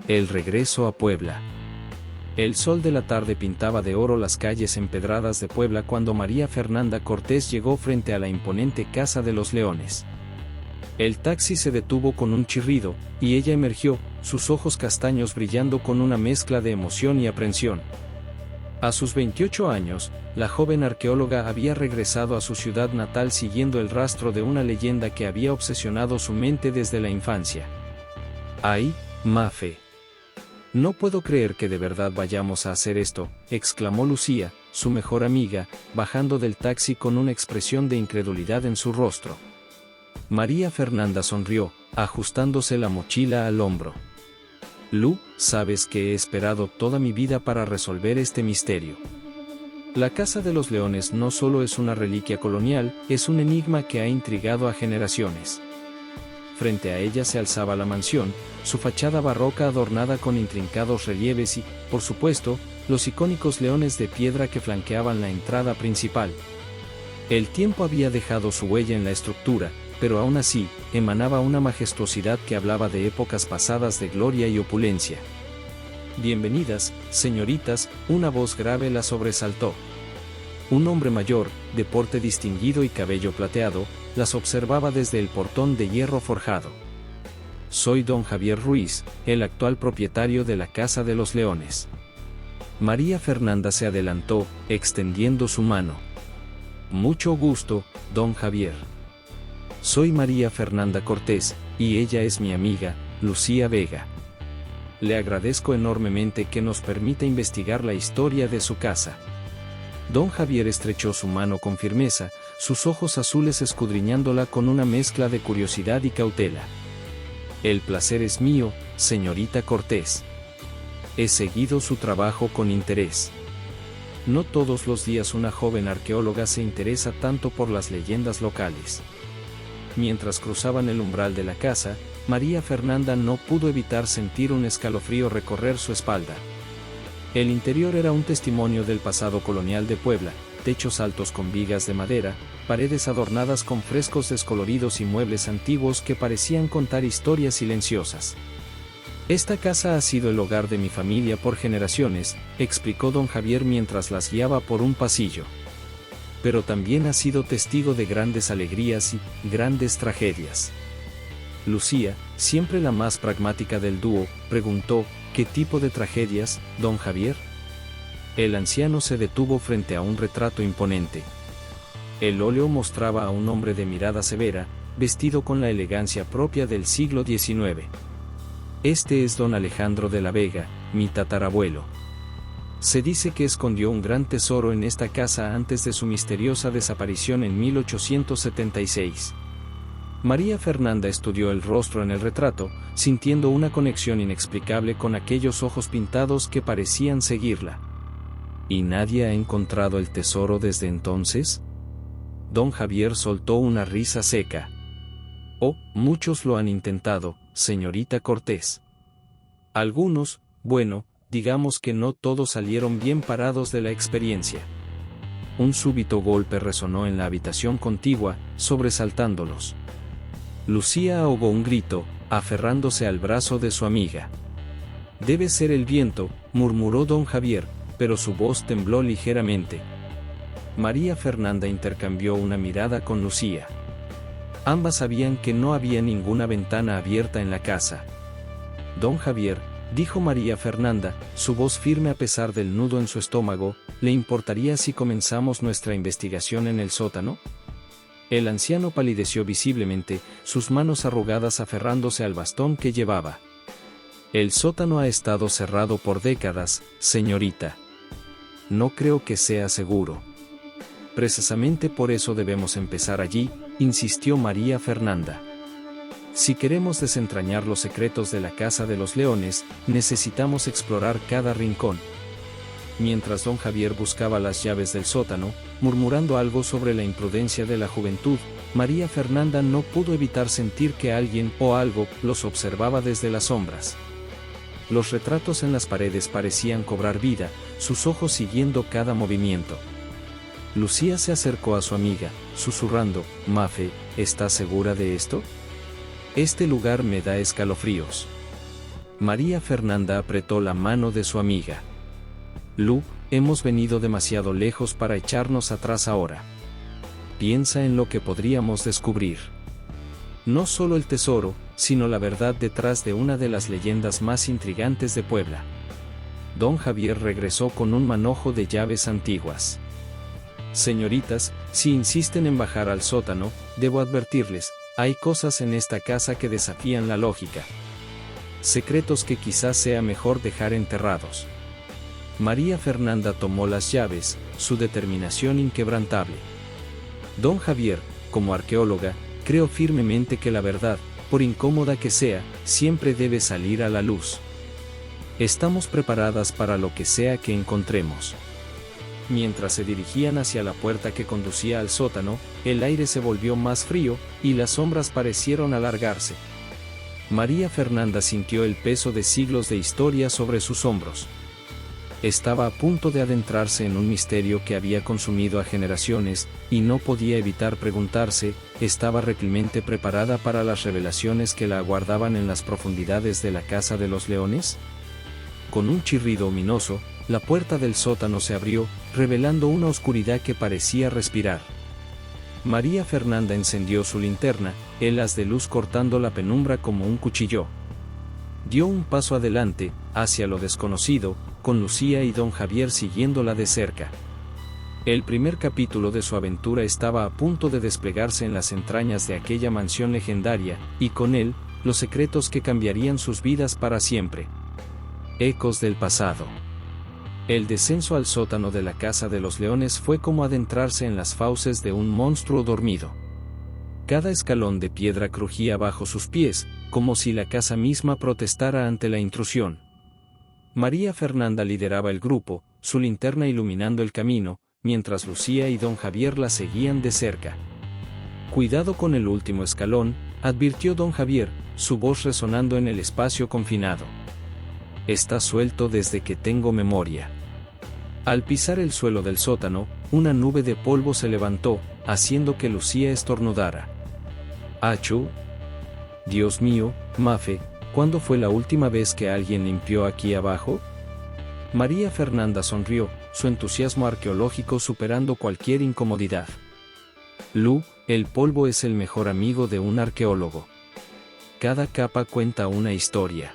El regreso a Puebla. El sol de la tarde pintaba de oro las calles empedradas de Puebla cuando María Fernanda Cortés llegó frente a la imponente Casa de los Leones. El taxi se detuvo con un chirrido, y ella emergió, sus ojos castaños brillando con una mezcla de emoción y aprensión. A sus 28 años, la joven arqueóloga había regresado a su ciudad natal siguiendo el rastro de una leyenda que había obsesionado su mente desde la infancia. ¡Ay, Mafe! No puedo creer que de verdad vayamos a hacer esto, exclamó Lucía, su mejor amiga, bajando del taxi con una expresión de incredulidad en su rostro. María Fernanda sonrió, ajustándose la mochila al hombro. Lu, sabes que he esperado toda mi vida para resolver este misterio. La Casa de los Leones no solo es una reliquia colonial, es un enigma que ha intrigado a generaciones. Frente a ella se alzaba la mansión, su fachada barroca adornada con intrincados relieves y, por supuesto, los icónicos leones de piedra que flanqueaban la entrada principal. El tiempo había dejado su huella en la estructura, pero aún así, emanaba una majestuosidad que hablaba de épocas pasadas de gloria y opulencia. «Bienvenidas, señoritas», una voz grave la sobresaltó. Un hombre mayor, de porte distinguido y cabello plateado, las observaba desde el portón de hierro forjado. «Soy don Javier Ruiz, el actual propietario de la Casa de los Leones». María Fernanda se adelantó, extendiendo su mano. «Mucho gusto, don Javier. Soy María Fernanda Cortés, y ella es mi amiga, Lucía Vega. Le agradezco enormemente que nos permita investigar la historia de su casa». Don Javier estrechó su mano con firmeza, sus ojos azules escudriñándola con una mezcla de curiosidad y cautela. «El placer es mío, señorita Cortés. He seguido su trabajo con interés. No todos los días una joven arqueóloga se interesa tanto por las leyendas locales». Mientras cruzaban el umbral de la casa, María Fernanda no pudo evitar sentir un escalofrío recorrer su espalda. El interior era un testimonio del pasado colonial de Puebla, techos altos con vigas de madera, paredes adornadas con frescos descoloridos y muebles antiguos que parecían contar historias silenciosas. «Esta casa ha sido el hogar de mi familia por generaciones», explicó don Javier mientras las guiaba por un pasillo. «Pero también ha sido testigo de grandes alegrías y grandes tragedias». Lucía, siempre la más pragmática del dúo, preguntó: «¿Qué tipo de tragedias, don Javier?». El anciano se detuvo frente a un retrato imponente. El óleo mostraba a un hombre de mirada severa, vestido con la elegancia propia del siglo XIX. «Este es don Alejandro de la Vega, mi tatarabuelo. Se dice que escondió un gran tesoro en esta casa antes de su misteriosa desaparición en 1876. María Fernanda estudió el rostro en el retrato, sintiendo una conexión inexplicable con aquellos ojos pintados que parecían seguirla. ¿Y nadie ha encontrado el tesoro desde entonces? Don Javier soltó una risa seca. «Oh, muchos lo han intentado, señorita Cortés. Algunos, bueno, digamos que no todos salieron bien parados de la experiencia». Un súbito golpe resonó en la habitación contigua, sobresaltándolos. Lucía ahogó un grito, aferrándose al brazo de su amiga. «Debe ser el viento», murmuró don Javier, pero su voz tembló ligeramente. María Fernanda intercambió una mirada con Lucía. Ambas sabían que no había ninguna ventana abierta en la casa. «Don Javier», dijo María Fernanda, su voz firme a pesar del nudo en su estómago, «¿le importaría si comenzamos nuestra investigación en el sótano?». El anciano palideció visiblemente, sus manos arrugadas aferrándose al bastón que llevaba. «El sótano ha estado cerrado por décadas, señorita. No creo que sea seguro». «Precisamente por eso debemos empezar allí», insistió María Fernanda. «Si queremos desentrañar los secretos de la Casa de los Leones, necesitamos explorar cada rincón». Mientras don Javier buscaba las llaves del sótano, murmurando algo sobre la imprudencia de la juventud, María Fernanda no pudo evitar sentir que alguien o algo los observaba desde las sombras. Los retratos en las paredes parecían cobrar vida, sus ojos siguiendo cada movimiento. Lucía se acercó a su amiga, susurrando: «Mafe, ¿estás segura de esto? Este lugar me da escalofríos». María Fernanda apretó la mano de su amiga. Lu, hemos venido demasiado lejos para echarnos atrás ahora. Piensa en lo que podríamos descubrir. No solo el tesoro, sino la verdad detrás de una de las leyendas más intrigantes de Puebla. Don Javier regresó con un manojo de llaves antiguas. Señoritas, si insisten en bajar al sótano, debo advertirles, hay cosas en esta casa que desafían la lógica. Secretos que quizás sea mejor dejar enterrados. María Fernanda tomó las llaves, su determinación inquebrantable. Don Javier, como arqueóloga, creo firmemente que la verdad, por incómoda que sea, siempre debe salir a la luz. Estamos preparadas para lo que sea que encontremos. Mientras se dirigían hacia la puerta que conducía al sótano, el aire se volvió más frío, y las sombras parecieron alargarse. María Fernanda sintió el peso de siglos de historia sobre sus hombros. Estaba a punto de adentrarse en un misterio que había consumido a generaciones, y no podía evitar preguntarse, ¿estaba realmente preparada para las revelaciones que la aguardaban en las profundidades de la Casa de los Leones? Con un chirrido ominoso, la puerta del sótano se abrió, revelando una oscuridad que parecía respirar. María Fernanda encendió su linterna, el haz de luz cortando la penumbra como un cuchillo. Dio un paso adelante, hacia lo desconocido, con Lucía y don Javier siguiéndola de cerca. El primer capítulo de su aventura estaba a punto de desplegarse en las entrañas de aquella mansión legendaria, y con él, los secretos que cambiarían sus vidas para siempre. Ecos del pasado. El descenso al sótano de la Casa de los Leones fue como adentrarse en las fauces de un monstruo dormido. Cada escalón de piedra crujía bajo sus pies, como si la casa misma protestara ante la intrusión. María Fernanda lideraba el grupo, su linterna iluminando el camino, mientras Lucía y don Javier la seguían de cerca. «Cuidado con el último escalón», advirtió don Javier, su voz resonando en el espacio confinado. «Está suelto desde que tengo memoria». Al pisar el suelo del sótano, una nube de polvo se levantó, haciendo que Lucía estornudara. «¡Achú! Dios mío, Mafe, ¿cuándo fue la última vez que alguien limpió aquí abajo?» María Fernanda sonrió, su entusiasmo arqueológico superando cualquier incomodidad. «Lu, el polvo es el mejor amigo de un arqueólogo. Cada capa cuenta una historia».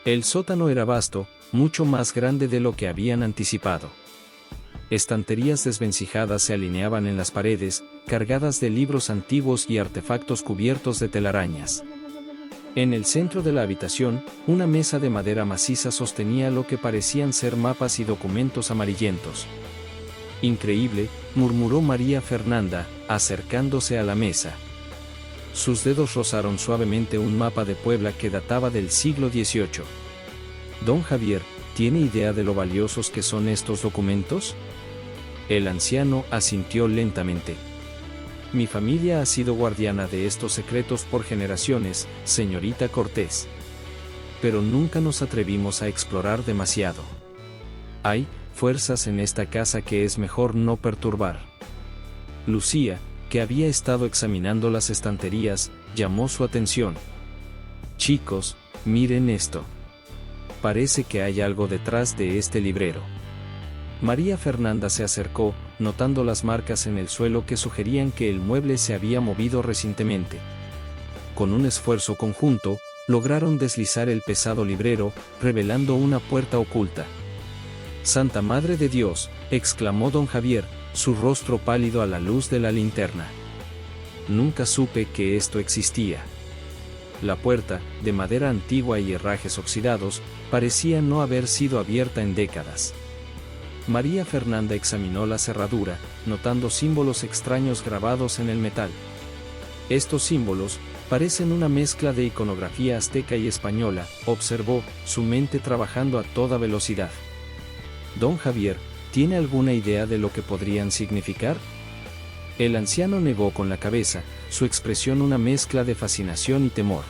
El sótano era vasto, mucho más grande de lo que habían anticipado. Estanterías desvencijadas se alineaban en las paredes, cargadas de libros antiguos y artefactos cubiertos de telarañas. En el centro de la habitación, una mesa de madera maciza sostenía lo que parecían ser mapas y documentos amarillentos. «Increíble», murmuró María Fernanda, acercándose a la mesa. Sus dedos rozaron suavemente un mapa de Puebla que databa del siglo XVIII. «Don Javier, ¿tiene idea de lo valiosos que son estos documentos?» El anciano asintió lentamente. «Mi familia ha sido guardiana de estos secretos por generaciones, señorita Cortés. Pero nunca nos atrevimos a explorar demasiado. Hay fuerzas en esta casa que es mejor no perturbar». Lucía, que había estado examinando las estanterías, llamó su atención. «Chicos, miren esto. Parece que hay algo detrás de este librero». María Fernanda se acercó, notando las marcas en el suelo que sugerían que el mueble se había movido recientemente. Con un esfuerzo conjunto, lograron deslizar el pesado librero, revelando una puerta oculta. «¡Santa Madre de Dios!», exclamó don Javier, su rostro pálido a la luz de la linterna. «Nunca supe que esto existía». La puerta, de madera antigua y herrajes oxidados, parecía no haber sido abierta en décadas. María Fernanda examinó la cerradura, notando símbolos extraños grabados en el metal. «Estos símbolos parecen una mezcla de iconografía azteca y española», observó, su mente trabajando a toda velocidad. «Don Javier, ¿tiene alguna idea de lo que podrían significar?» El anciano negó con la cabeza, su expresión una mezcla de fascinación y temor.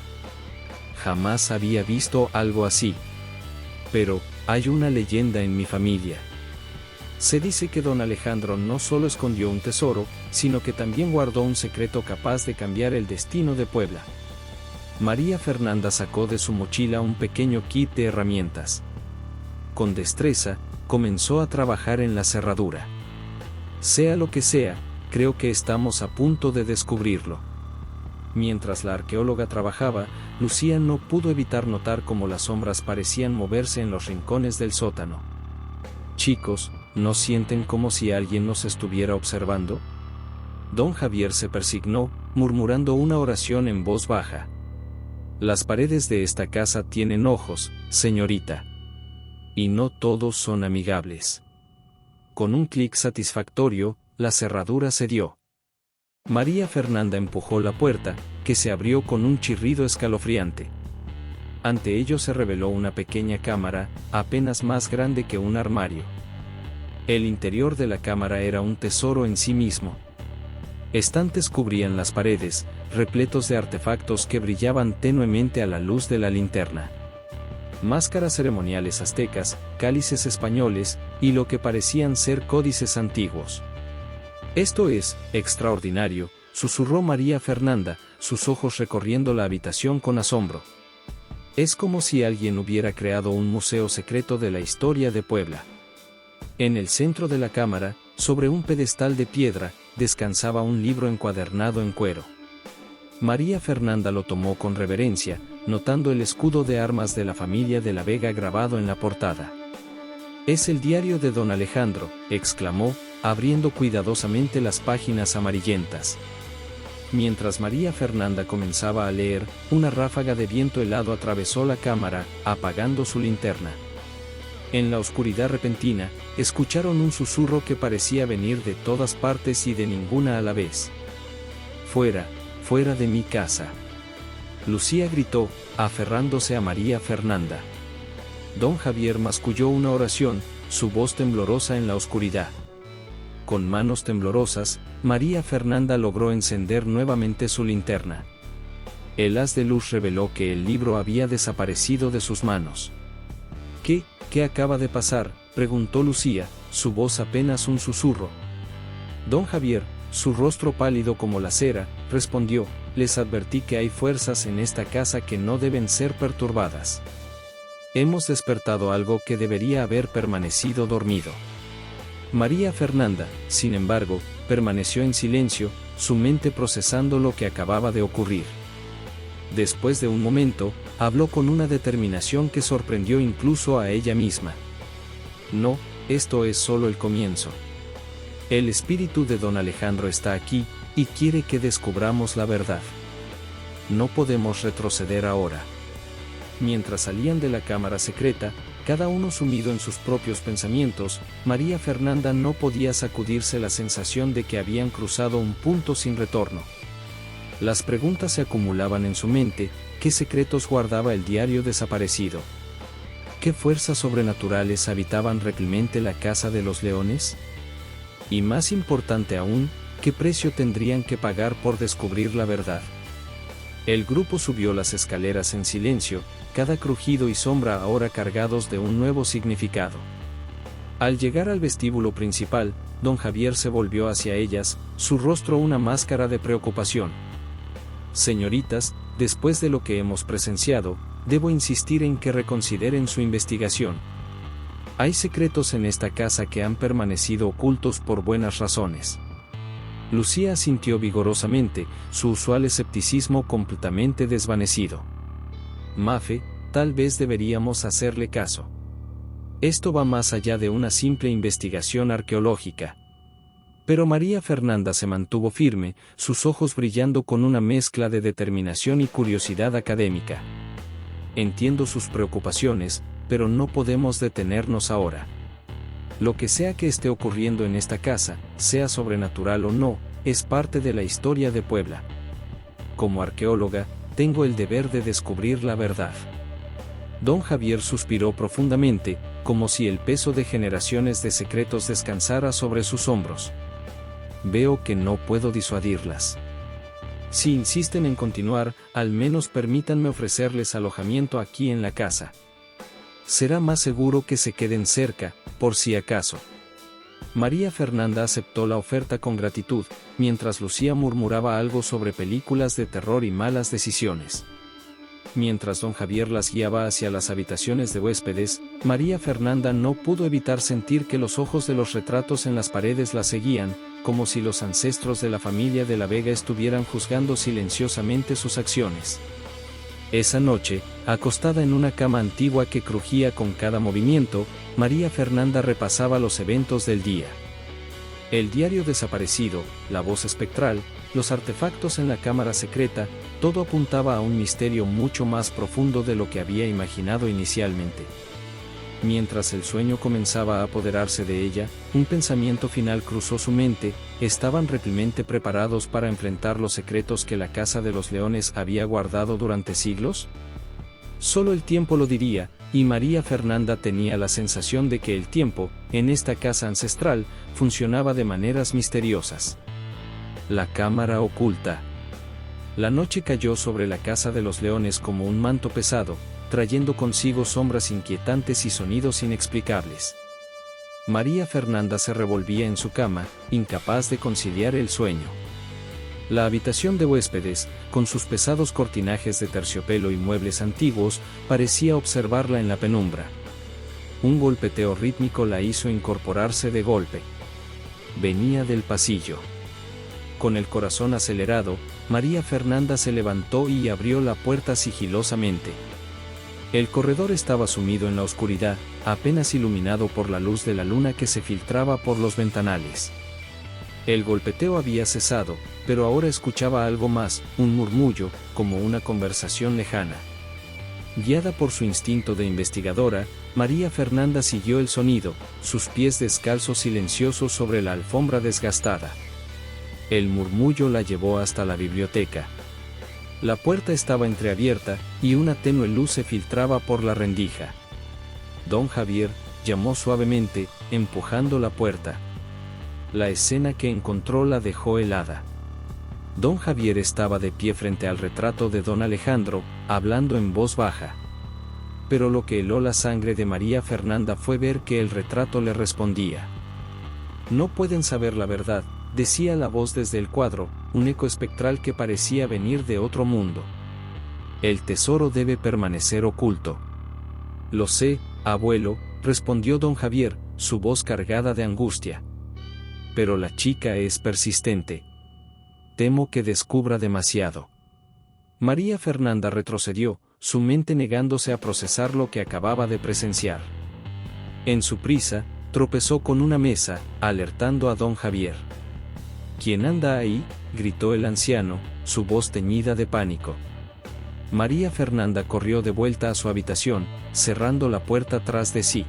«Jamás había visto algo así. Pero, hay una leyenda en mi familia. Se dice que don Alejandro no solo escondió un tesoro, sino que también guardó un secreto capaz de cambiar el destino de Puebla». María Fernanda sacó de su mochila un pequeño kit de herramientas. Con destreza, comenzó a trabajar en la cerradura. Sea lo que sea, creo que estamos a punto de descubrirlo. Mientras la arqueóloga trabajaba, Lucía no pudo evitar notar cómo las sombras parecían moverse en los rincones del sótano. Chicos, ¿no sienten como si alguien nos estuviera observando? Don Javier se persignó, murmurando una oración en voz baja. Las paredes de esta casa tienen ojos, señorita. Y no todos son amigables. Con un clic satisfactorio, la cerradura cedió. María Fernanda empujó la puerta, que se abrió con un chirrido escalofriante. Ante ello se reveló una pequeña cámara, apenas más grande que un armario. El interior de la cámara era un tesoro en sí mismo. Estantes cubrían las paredes, repletos de artefactos que brillaban tenuemente a la luz de la linterna. Máscaras ceremoniales aztecas, cálices españoles, y lo que parecían ser códices antiguos. «Esto es extraordinario», susurró María Fernanda, sus ojos recorriendo la habitación con asombro. Es como si alguien hubiera creado un museo secreto de la historia de Puebla. En el centro de la cámara, sobre un pedestal de piedra, descansaba un libro encuadernado en cuero. María Fernanda lo tomó con reverencia, notando el escudo de armas de la familia de la Vega grabado en la portada. «Es el diario de don Alejandro», exclamó, abriendo cuidadosamente las páginas amarillentas. Mientras María Fernanda comenzaba a leer, una ráfaga de viento helado atravesó la cámara, apagando su linterna. En la oscuridad repentina, escucharon un susurro que parecía venir de todas partes y de ninguna a la vez. «Fuera, fuera de mi casa», Lucía gritó, aferrándose a María Fernanda. Don Javier masculló una oración, su voz temblorosa en la oscuridad. Con manos temblorosas, María Fernanda logró encender nuevamente su linterna. El haz de luz reveló que el libro había desaparecido de sus manos. ¿Qué acaba de pasar?, preguntó Lucía, su voz apenas un susurro. Don Javier, su rostro pálido como la cera, respondió: «Les advertí que hay fuerzas en esta casa que no deben ser perturbadas. Hemos despertado algo que debería haber permanecido dormido». María Fernanda, sin embargo, permaneció en silencio, su mente procesando lo que acababa de ocurrir. Después de un momento, habló con una determinación que sorprendió incluso a ella misma. «No, esto es solo el comienzo. El espíritu de don Alejandro está aquí, y quiere que descubramos la verdad. No podemos retroceder ahora». Mientras salían de la cámara secreta, cada uno sumido en sus propios pensamientos, María Fernanda no podía sacudirse la sensación de que habían cruzado un punto sin retorno. Las preguntas se acumulaban en su mente: ¿qué secretos guardaba el diario desaparecido? ¿Qué fuerzas sobrenaturales habitaban realmente la Casa de los Leones? Y más importante aún, ¿qué precio tendrían que pagar por descubrir la verdad? El grupo subió las escaleras en silencio, cada crujido y sombra ahora cargados de un nuevo significado. Al llegar al vestíbulo principal, don Javier se volvió hacia ellas, su rostro una máscara de preocupación. «Señoritas, después de lo que hemos presenciado, debo insistir en que reconsideren su investigación. Hay secretos en esta casa que han permanecido ocultos por buenas razones». Lucía asintió vigorosamente, su usual escepticismo completamente desvanecido. «Mafe, tal vez deberíamos hacerle caso. Esto va más allá de una simple investigación arqueológica». Pero María Fernanda se mantuvo firme, sus ojos brillando con una mezcla de determinación y curiosidad académica. «Entiendo sus preocupaciones, pero no podemos detenernos ahora. Lo que sea que esté ocurriendo en esta casa, sea sobrenatural o no, es parte de la historia de Puebla. Como arqueóloga, tengo el deber de descubrir la verdad». Don Javier suspiró profundamente, como si el peso de generaciones de secretos descansara sobre sus hombros. «Veo que no puedo disuadirlas. Si insisten en continuar, al menos permítanme ofrecerles alojamiento aquí en la casa. Será más seguro que se queden cerca, por si acaso». María Fernanda aceptó la oferta con gratitud, mientras Lucía murmuraba algo sobre películas de terror y malas decisiones. mientras don Javier las guiaba hacia las habitaciones de huéspedes, María Fernanda no pudo evitar sentir que los ojos de los retratos en las paredes la seguían, como si los ancestros de la familia de la Vega estuvieran juzgando silenciosamente sus acciones. Esa noche, acostada en una cama antigua que crujía con cada movimiento, María Fernanda repasaba los eventos del día. El diario desaparecido, la voz espectral, los artefactos en la cámara secreta, todo apuntaba a un misterio mucho más profundo de lo que había imaginado inicialmente. Mientras el sueño comenzaba a apoderarse de ella, un pensamiento final cruzó su mente: ¿estaban realmente preparados para enfrentar los secretos que la Casa de los Leones había guardado durante siglos? Solo el tiempo lo diría, y María Fernanda tenía la sensación de que el tiempo, en esta casa ancestral, funcionaba de maneras misteriosas. La cámara oculta. La noche cayó sobre la Casa de los Leones como un manto pesado, trayendo consigo sombras inquietantes y sonidos inexplicables. María Fernanda se revolvía en su cama, incapaz de conciliar el sueño. La habitación de huéspedes, con sus pesados cortinajes de terciopelo y muebles antiguos, parecía observarla en la penumbra. Un golpeteo rítmico la hizo incorporarse de golpe. Venía del pasillo. Con el corazón acelerado, María Fernanda se levantó y abrió la puerta sigilosamente. El corredor estaba sumido en la oscuridad, apenas iluminado por la luz de la luna que se filtraba por los ventanales. El golpeteo había cesado, pero ahora escuchaba algo más, un murmullo, como una conversación lejana. Guiada por su instinto de investigadora, María Fernanda siguió el sonido, sus pies descalzos silenciosos sobre la alfombra desgastada. El murmullo la llevó hasta la biblioteca. La puerta estaba entreabierta, y una tenue luz se filtraba por la rendija. Don Javier llamó suavemente, empujando la puerta. La escena que encontró la dejó helada. Don Javier estaba de pie frente al retrato de don Alejandro, hablando en voz baja. Pero lo que heló la sangre de María Fernanda fue ver que el retrato le respondía. No pueden saber la verdad, decía la voz desde el cuadro, un eco espectral que parecía venir de otro mundo. El tesoro debe permanecer oculto. Lo sé, abuelo, respondió don Javier, su voz cargada de angustia. Pero la chica es persistente. Temo que descubra demasiado. María Fernanda retrocedió, su mente negándose a procesar lo que acababa de presenciar. En su prisa, tropezó con una mesa, alertando a don Javier. ¿Quién anda ahí?, gritó el anciano, su voz teñida de pánico. María Fernanda corrió de vuelta a su habitación, cerrando la puerta tras de sí.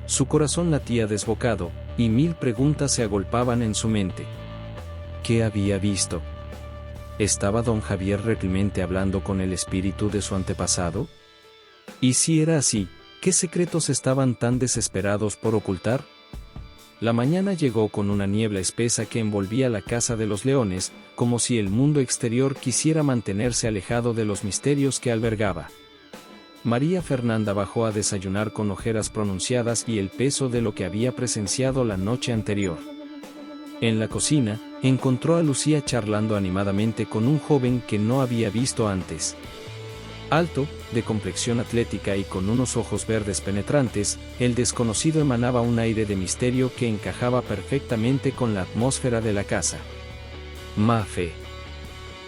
Su corazón latía desbocado, y 1000 preguntas se agolpaban en su mente. ¿Qué había visto? ¿Estaba don Javier realmente hablando con el espíritu de su antepasado? Y si era así, ¿qué secretos estaban tan desesperados por ocultar? La mañana llegó con una niebla espesa que envolvía la Casa de los Leones, como si el mundo exterior quisiera mantenerse alejado de los misterios que albergaba. María Fernanda bajó a desayunar con ojeras pronunciadas y el peso de lo que había presenciado la noche anterior. En la cocina, encontró a Lucía charlando animadamente con un joven que no había visto antes. Alto, de complexión atlética y con unos ojos verdes penetrantes, el desconocido emanaba un aire de misterio que encajaba perfectamente con la atmósfera de la casa. Mafe.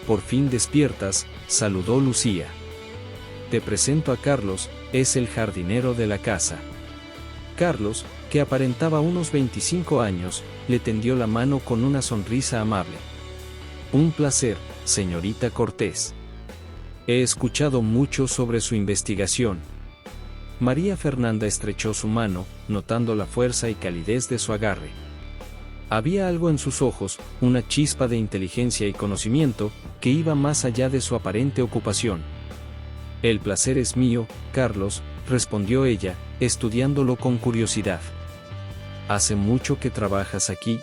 Por fin despiertas, saludó Lucía. Te presento a Carlos, es el jardinero de la casa. Carlos, que aparentaba unos 25 años, le tendió la mano con una sonrisa amable. Un placer, señorita Cortés. He escuchado mucho sobre su investigación. María Fernanda estrechó su mano, notando la fuerza y calidez de su agarre. Había algo en sus ojos, una chispa de inteligencia y conocimiento, que iba más allá de su aparente ocupación. El placer es mío, Carlos, respondió ella, estudiándolo con curiosidad. ¿Hace mucho que trabajas aquí?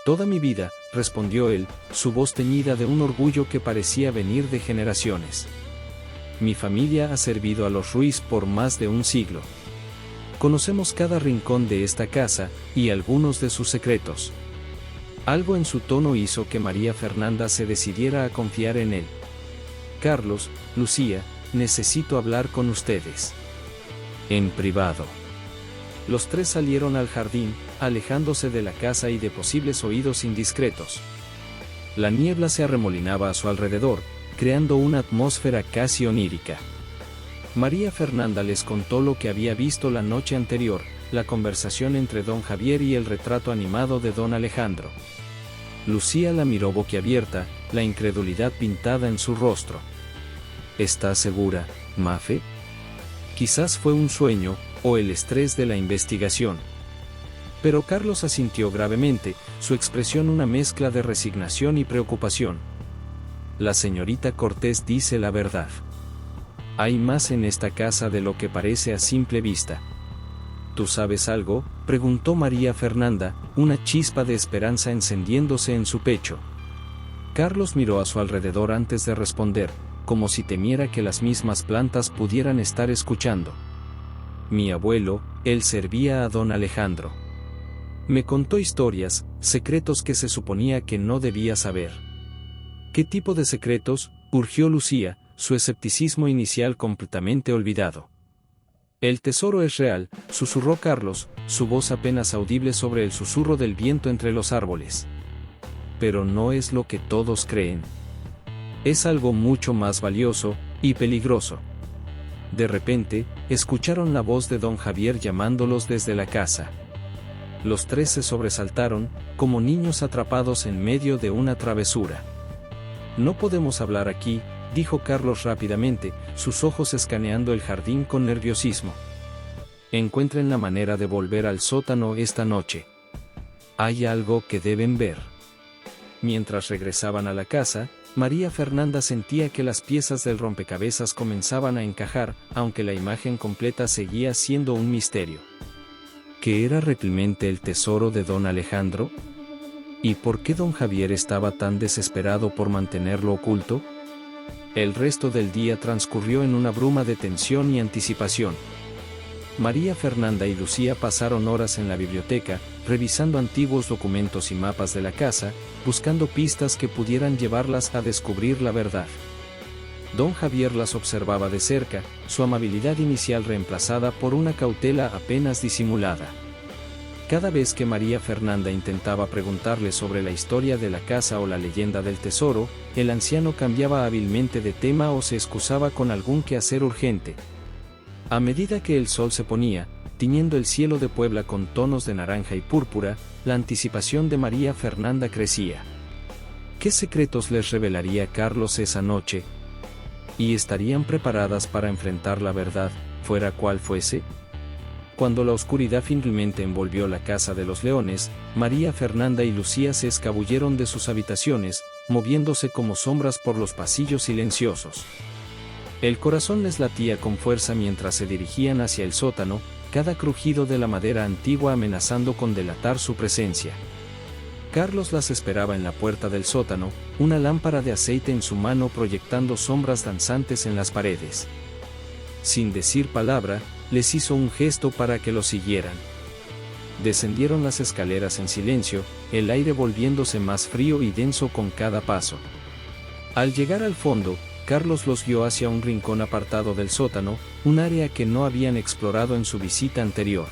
Toda mi vida, respondió él, su voz teñida de un orgullo que parecía venir de generaciones. Mi familia ha servido a los Ruiz por más de un siglo. Conocemos cada rincón de esta casa, y algunos de sus secretos. Algo en su tono hizo que María Fernanda se decidiera a confiar en él. Carlos, Lucía, necesito hablar con ustedes. En privado. Los tres salieron al jardín, alejándose de la casa y de posibles oídos indiscretos. La niebla se arremolinaba a su alrededor, creando una atmósfera casi onírica. María Fernanda les contó lo que había visto la noche anterior, la conversación entre don Javier y el retrato animado de don Alejandro. Lucía la miró boquiabierta, la incredulidad pintada en su rostro. ¿Estás segura, Mafe? Quizás fue un sueño, o el estrés de la investigación. Pero Carlos asintió gravemente, su expresión una mezcla de resignación y preocupación. La señorita Cortés dice la verdad. Hay más en esta casa de lo que parece a simple vista. ¿Tú sabes algo?, preguntó María Fernanda, una chispa de esperanza encendiéndose en su pecho. Carlos miró a su alrededor antes de responder, como si temiera que las mismas plantas pudieran estar escuchando. Mi abuelo, él servía a don Alejandro. Me contó historias, secretos que se suponía que no debía saber. ¿Qué tipo de secretos?, urgió Lucía, su escepticismo inicial completamente olvidado. El tesoro es real, susurró Carlos, su voz apenas audible sobre el susurro del viento entre los árboles. Pero no es lo que todos creen. Es algo mucho más valioso y peligroso. De repente, escucharon la voz de don Javier llamándolos desde la casa. Los tres se sobresaltaron, como niños atrapados en medio de una travesura. No podemos hablar aquí, dijo Carlos rápidamente, sus ojos escaneando el jardín con nerviosismo. Encuentren la manera de volver al sótano esta noche. Hay algo que deben ver. Mientras regresaban a la casa, María Fernanda sentía que las piezas del rompecabezas comenzaban a encajar, aunque la imagen completa seguía siendo un misterio. ¿Qué era realmente el tesoro de don Alejandro? ¿Y por qué don Javier estaba tan desesperado por mantenerlo oculto? El resto del día transcurrió en una bruma de tensión y anticipación. María Fernanda y Lucía pasaron horas en la biblioteca, revisando antiguos documentos y mapas de la casa, buscando pistas que pudieran llevarlas a descubrir la verdad. Don Javier las observaba de cerca, su amabilidad inicial reemplazada por una cautela apenas disimulada. Cada vez que María Fernanda intentaba preguntarle sobre la historia de la casa o la leyenda del tesoro, el anciano cambiaba hábilmente de tema o se excusaba con algún quehacer urgente. A medida que el sol se ponía, tiñendo el cielo de Puebla con tonos de naranja y púrpura, la anticipación de María Fernanda crecía. ¿Qué secretos les revelaría Carlos esa noche? ¿Y estarían preparadas para enfrentar la verdad, fuera cual fuese? Cuando la oscuridad finalmente envolvió la casa de los leones, María Fernanda y Lucía se escabulleron de sus habitaciones, moviéndose como sombras por los pasillos silenciosos. El corazón les latía con fuerza mientras se dirigían hacia el sótano, cada crujido de la madera antigua amenazando con delatar su presencia. Carlos las esperaba en la puerta del sótano, una lámpara de aceite en su mano proyectando sombras danzantes en las paredes. Sin decir palabra, les hizo un gesto para que lo siguieran. Descendieron las escaleras en silencio, el aire volviéndose más frío y denso con cada paso. Al llegar al fondo, Carlos los guió hacia un rincón apartado del sótano, un área que no habían explorado en su visita anterior.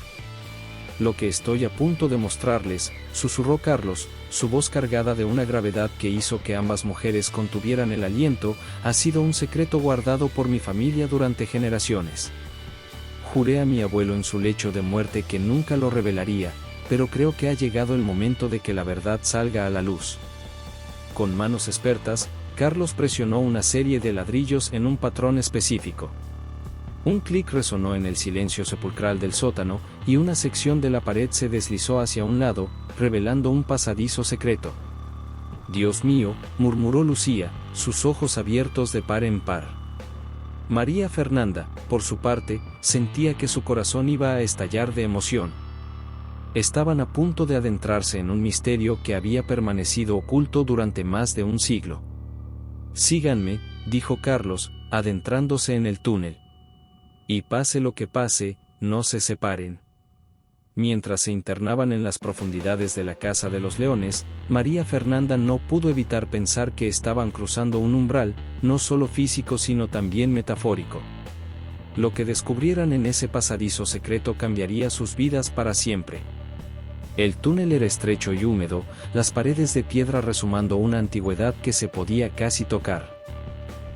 Lo que estoy a punto de mostrarles, susurró Carlos, su voz cargada de una gravedad que hizo que ambas mujeres contuvieran el aliento, ha sido un secreto guardado por mi familia durante generaciones. Juré a mi abuelo en su lecho de muerte que nunca lo revelaría, pero creo que ha llegado el momento de que la verdad salga a la luz. Con manos expertas, Carlos presionó una serie de ladrillos en un patrón específico. Un clic resonó en el silencio sepulcral del sótano, y una sección de la pared se deslizó hacia un lado, revelando un pasadizo secreto. «Dios mío», murmuró Lucía, sus ojos abiertos de par en par. María Fernanda, por su parte, sentía que su corazón iba a estallar de emoción. Estaban a punto de adentrarse en un misterio que había permanecido oculto durante más de un siglo. «Síganme», dijo Carlos, adentrándose en el túnel. «Y pase lo que pase, no se separen. Mientras se internaban en las profundidades de la Casa de los Leones, María Fernanda no pudo evitar pensar que estaban cruzando un umbral, no solo físico sino también metafórico. Lo que descubrieran en ese pasadizo secreto cambiaría sus vidas para siempre. El túnel era estrecho y húmedo, las paredes de piedra resumando una antigüedad que se podía casi tocar.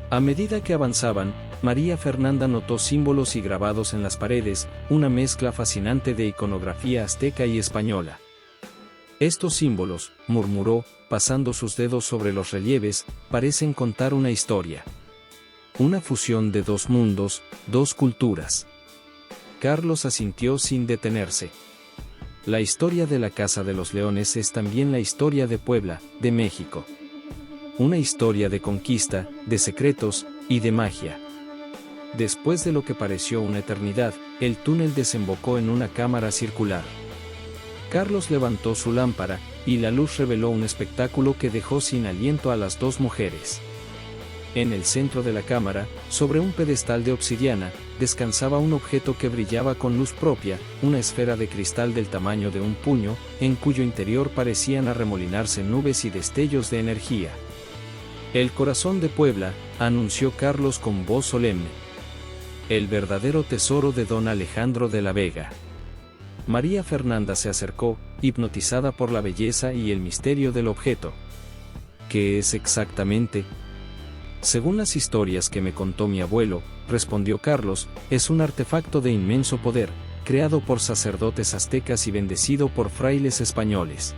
A medida que avanzaban, María Fernanda notó símbolos y grabados en las paredes, una mezcla fascinante de iconografía azteca y española. Estos símbolos, murmuró, pasando sus dedos sobre los relieves, parecen contar una historia. Una fusión de dos mundos, dos culturas. Carlos asintió sin detenerse. La historia de la Casa de los Leones es también la historia de Puebla, de México. Una historia de conquista, de secretos, y de magia. Después de lo que pareció una eternidad, el túnel desembocó en una cámara circular. Carlos levantó su lámpara, y la luz reveló un espectáculo que dejó sin aliento a las dos mujeres. En el centro de la cámara, sobre un pedestal de obsidiana, descansaba un objeto que brillaba con luz propia, una esfera de cristal del tamaño de un puño, en cuyo interior parecían arremolinarse nubes y destellos de energía. El corazón de Puebla, anunció Carlos con voz solemne. El verdadero tesoro de don Alejandro de la Vega. María Fernanda se acercó, hipnotizada por la belleza y el misterio del objeto. ¿Qué es exactamente? Según las historias que me contó mi abuelo, respondió Carlos, es un artefacto de inmenso poder, creado por sacerdotes aztecas y bendecido por frailes españoles.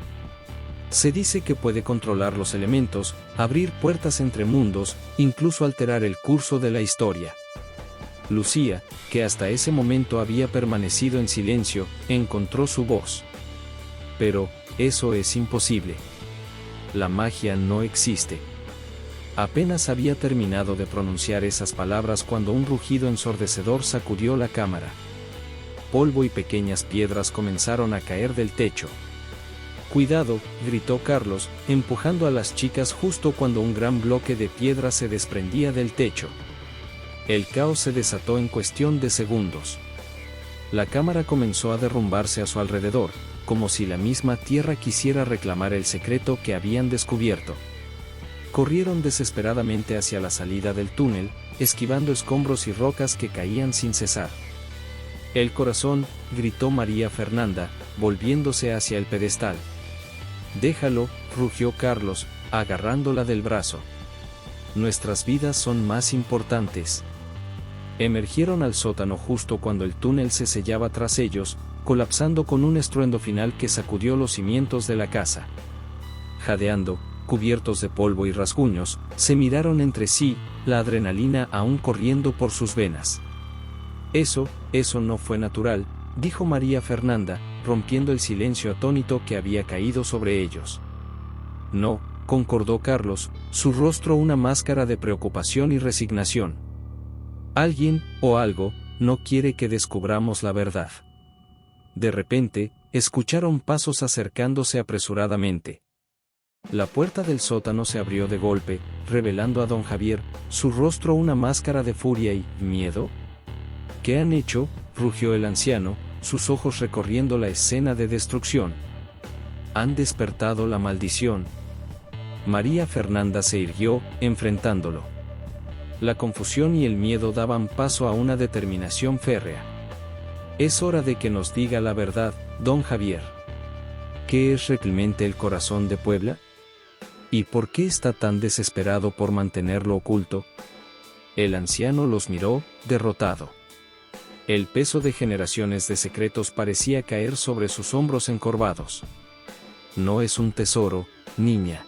Se dice que puede controlar los elementos, abrir puertas entre mundos, incluso alterar el curso de la historia. Lucía, que hasta ese momento había permanecido en silencio, encontró su voz. Pero, eso es imposible. La magia no existe. Apenas había terminado de pronunciar esas palabras cuando un rugido ensordecedor sacudió la cámara. Polvo y pequeñas piedras comenzaron a caer del techo. ¡Cuidado!, gritó Carlos, empujando a las chicas justo cuando un gran bloque de piedra se desprendía del techo. El caos se desató en cuestión de segundos. La cámara comenzó a derrumbarse a su alrededor, como si la misma tierra quisiera reclamar el secreto que habían descubierto. Corrieron desesperadamente hacia la salida del túnel, esquivando escombros y rocas que caían sin cesar. El corazón, gritó María Fernanda, volviéndose hacia el pedestal. Déjalo, rugió Carlos, agarrándola del brazo. Nuestras vidas son más importantes. Emergieron al sótano justo cuando el túnel se sellaba tras ellos, colapsando con un estruendo final que sacudió los cimientos de la casa. Jadeando, cubiertos de polvo y rasguños, se miraron entre sí, la adrenalina aún corriendo por sus venas. Eso no fue natural, dijo María Fernanda, rompiendo el silencio atónito que había caído sobre ellos. No, concordó Carlos, su rostro una máscara de preocupación y resignación. Alguien, o algo, no quiere que descubramos la verdad. De repente, escucharon pasos acercándose apresuradamente. La puerta del sótano se abrió de golpe, revelando a don Javier, su rostro una máscara de furia y miedo. ¿Qué han hecho?, rugió el anciano, sus ojos recorriendo la escena de destrucción. Han despertado la maldición. María Fernanda se irguió, enfrentándolo. La confusión y el miedo daban paso a una determinación férrea. Es hora de que nos diga la verdad, don Javier. ¿Qué es realmente el corazón de Puebla? ¿Y por qué está tan desesperado por mantenerlo oculto? El anciano los miró, derrotado. El peso de generaciones de secretos parecía caer sobre sus hombros encorvados. No es un tesoro, niña.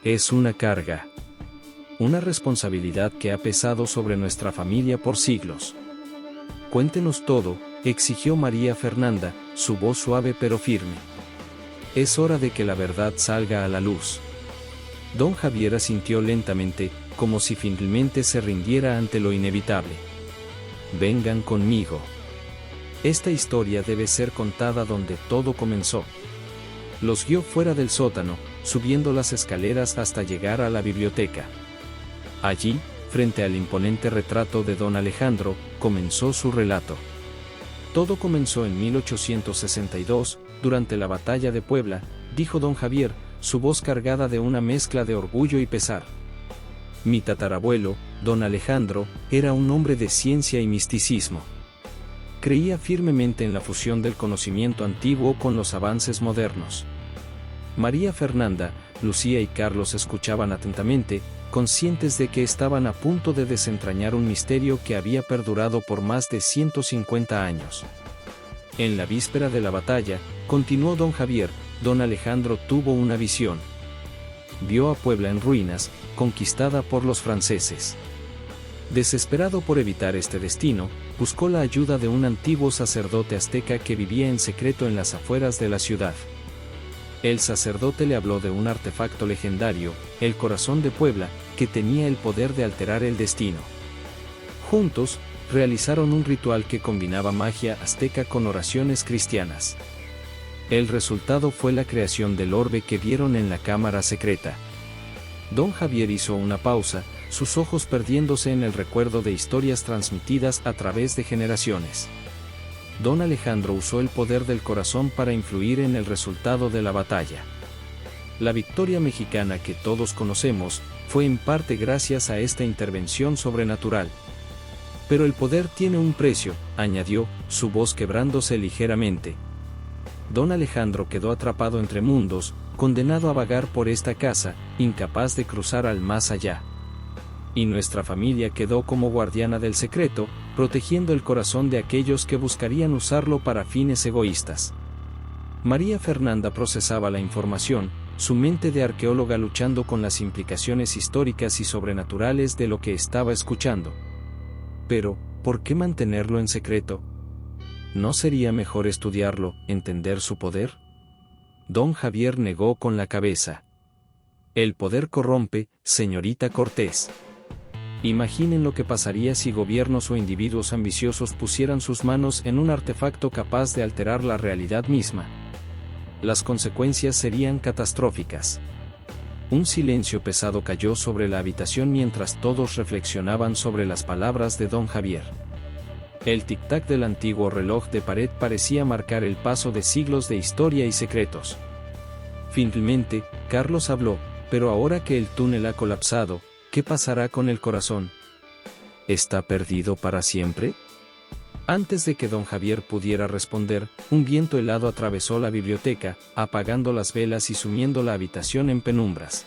Es una carga. Una responsabilidad que ha pesado sobre nuestra familia por siglos. Cuéntenos todo, exigió María Fernanda, su voz suave pero firme. Es hora de que la verdad salga a la luz. Don Javier asintió lentamente, como si finalmente se rindiera ante lo inevitable. Vengan conmigo. Esta historia debe ser contada donde todo comenzó. Los guió fuera del sótano, subiendo las escaleras hasta llegar a la biblioteca. Allí, frente al imponente retrato de don Alejandro, comenzó su relato. Todo comenzó en 1862, durante la batalla de Puebla, dijo don Javier, su voz cargada de una mezcla de orgullo y pesar. Mi tatarabuelo, don Alejandro, era un hombre de ciencia y misticismo. Creía firmemente en la fusión del conocimiento antiguo con los avances modernos. María Fernanda, Lucía y Carlos escuchaban atentamente, conscientes de que estaban a punto de desentrañar un misterio que había perdurado por más de 150 años. En la víspera de la batalla, continuó don Javier, don Alejandro tuvo una visión. Vio a Puebla en ruinas, conquistada por los franceses. Desesperado por evitar este destino, buscó la ayuda de un antiguo sacerdote azteca que vivía en secreto en las afueras de la ciudad. El sacerdote le habló de un artefacto legendario, el corazón de Puebla, que tenía el poder de alterar el destino. Juntos, realizaron un ritual que combinaba magia azteca con oraciones cristianas. El resultado fue la creación del orbe que vieron en la cámara secreta. Don Javier hizo una pausa, sus ojos perdiéndose en el recuerdo de historias transmitidas a través de generaciones. Don Alejandro usó el poder del corazón para influir en el resultado de la batalla. La victoria mexicana que todos conocemos, fue en parte gracias a esta intervención sobrenatural. Pero el poder tiene un precio, añadió, su voz quebrándose ligeramente. Don Alejandro quedó atrapado entre mundos, condenado a vagar por esta casa, incapaz de cruzar al más allá. Y nuestra familia quedó como guardiana del secreto, protegiendo el corazón de aquellos que buscarían usarlo para fines egoístas. María Fernanda procesaba la información, su mente de arqueóloga luchando con las implicaciones históricas y sobrenaturales de lo que estaba escuchando. Pero, ¿por qué mantenerlo en secreto? ¿No sería mejor estudiarlo, entender su poder? Don Javier negó con la cabeza. El poder corrompe, señorita Cortés. Imaginen lo que pasaría si gobiernos o individuos ambiciosos pusieran sus manos en un artefacto capaz de alterar la realidad misma. Las consecuencias serían catastróficas. Un silencio pesado cayó sobre la habitación mientras todos reflexionaban sobre las palabras de don Javier. El tic-tac del antiguo reloj de pared parecía marcar el paso de siglos de historia y secretos. Finalmente, Carlos habló, pero ahora que el túnel ha colapsado, ¿qué pasará con el corazón? ¿Está perdido para siempre? Antes de que don Javier pudiera responder, un viento helado atravesó la biblioteca, apagando las velas y sumiendo la habitación en penumbras.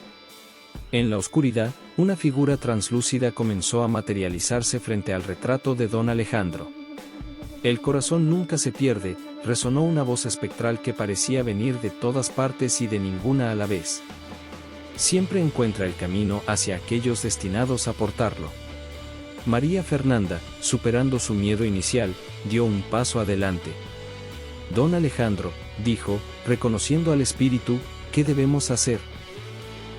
En la oscuridad, una figura translúcida comenzó a materializarse frente al retrato de don Alejandro. El corazón nunca se pierde, resonó una voz espectral que parecía venir de todas partes y de ninguna a la vez. Siempre encuentra el camino hacia aquellos destinados a portarlo. María Fernanda, superando su miedo inicial, dio un paso adelante. Don Alejandro, dijo, reconociendo al espíritu, ¿qué debemos hacer?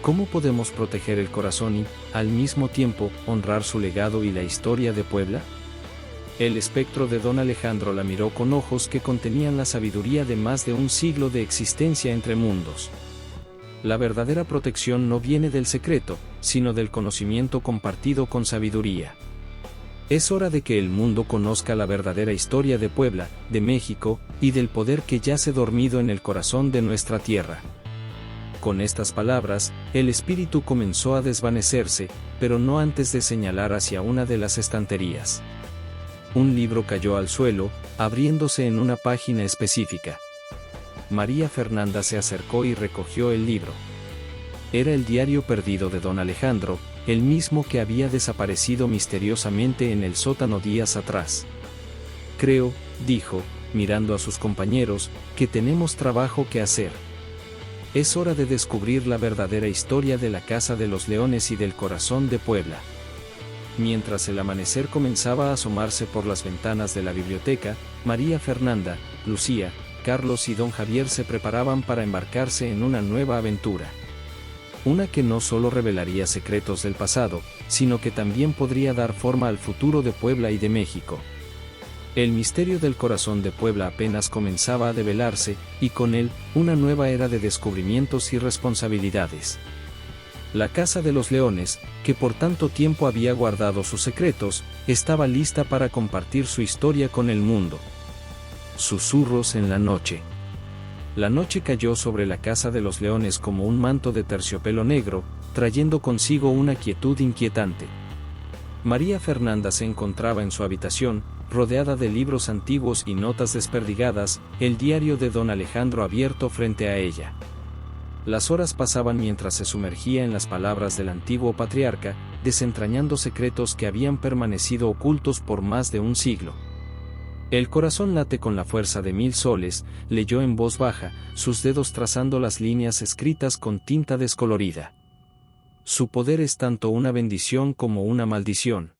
¿Cómo podemos proteger el corazón y, al mismo tiempo, honrar su legado y la historia de Puebla? El espectro de don Alejandro la miró con ojos que contenían la sabiduría de más de un siglo de existencia entre mundos. La verdadera protección no viene del secreto, sino del conocimiento compartido con sabiduría. Es hora de que el mundo conozca la verdadera historia de Puebla, de México, y del poder que yace dormido en el corazón de nuestra tierra. Con estas palabras, el espíritu comenzó a desvanecerse, pero no antes de señalar hacia una de las estanterías. Un libro cayó al suelo, abriéndose en una página específica. María Fernanda se acercó y recogió el libro. Era el diario perdido de don Alejandro, el mismo que había desaparecido misteriosamente en el sótano días atrás. Creo, dijo, mirando a sus compañeros, que tenemos trabajo que hacer. Es hora de descubrir la verdadera historia de la Casa de los Leones y del corazón de Puebla. Mientras el amanecer comenzaba a asomarse por las ventanas de la biblioteca, María Fernanda, Lucía, Carlos y don Javier se preparaban para embarcarse en una nueva aventura. Una que no solo revelaría secretos del pasado, sino que también podría dar forma al futuro de Puebla y de México. El misterio del corazón de Puebla apenas comenzaba a develarse, y con él, una nueva era de descubrimientos y responsabilidades. La Casa de los Leones, que por tanto tiempo había guardado sus secretos, estaba lista para compartir su historia con el mundo. Susurros en la noche. La noche cayó sobre la casa de los Leones como un manto de terciopelo negro, trayendo consigo una quietud inquietante. María Fernanda se encontraba en su habitación, rodeada de libros antiguos y notas desperdigadas, el diario de don Alejandro abierto frente a ella. Las horas pasaban mientras se sumergía en las palabras del antiguo patriarca, desentrañando secretos que habían permanecido ocultos por más de un siglo. El corazón late con la fuerza de 1000 soles, leyó en voz baja, sus dedos trazando las líneas escritas con tinta descolorida. Su poder es tanto una bendición como una maldición.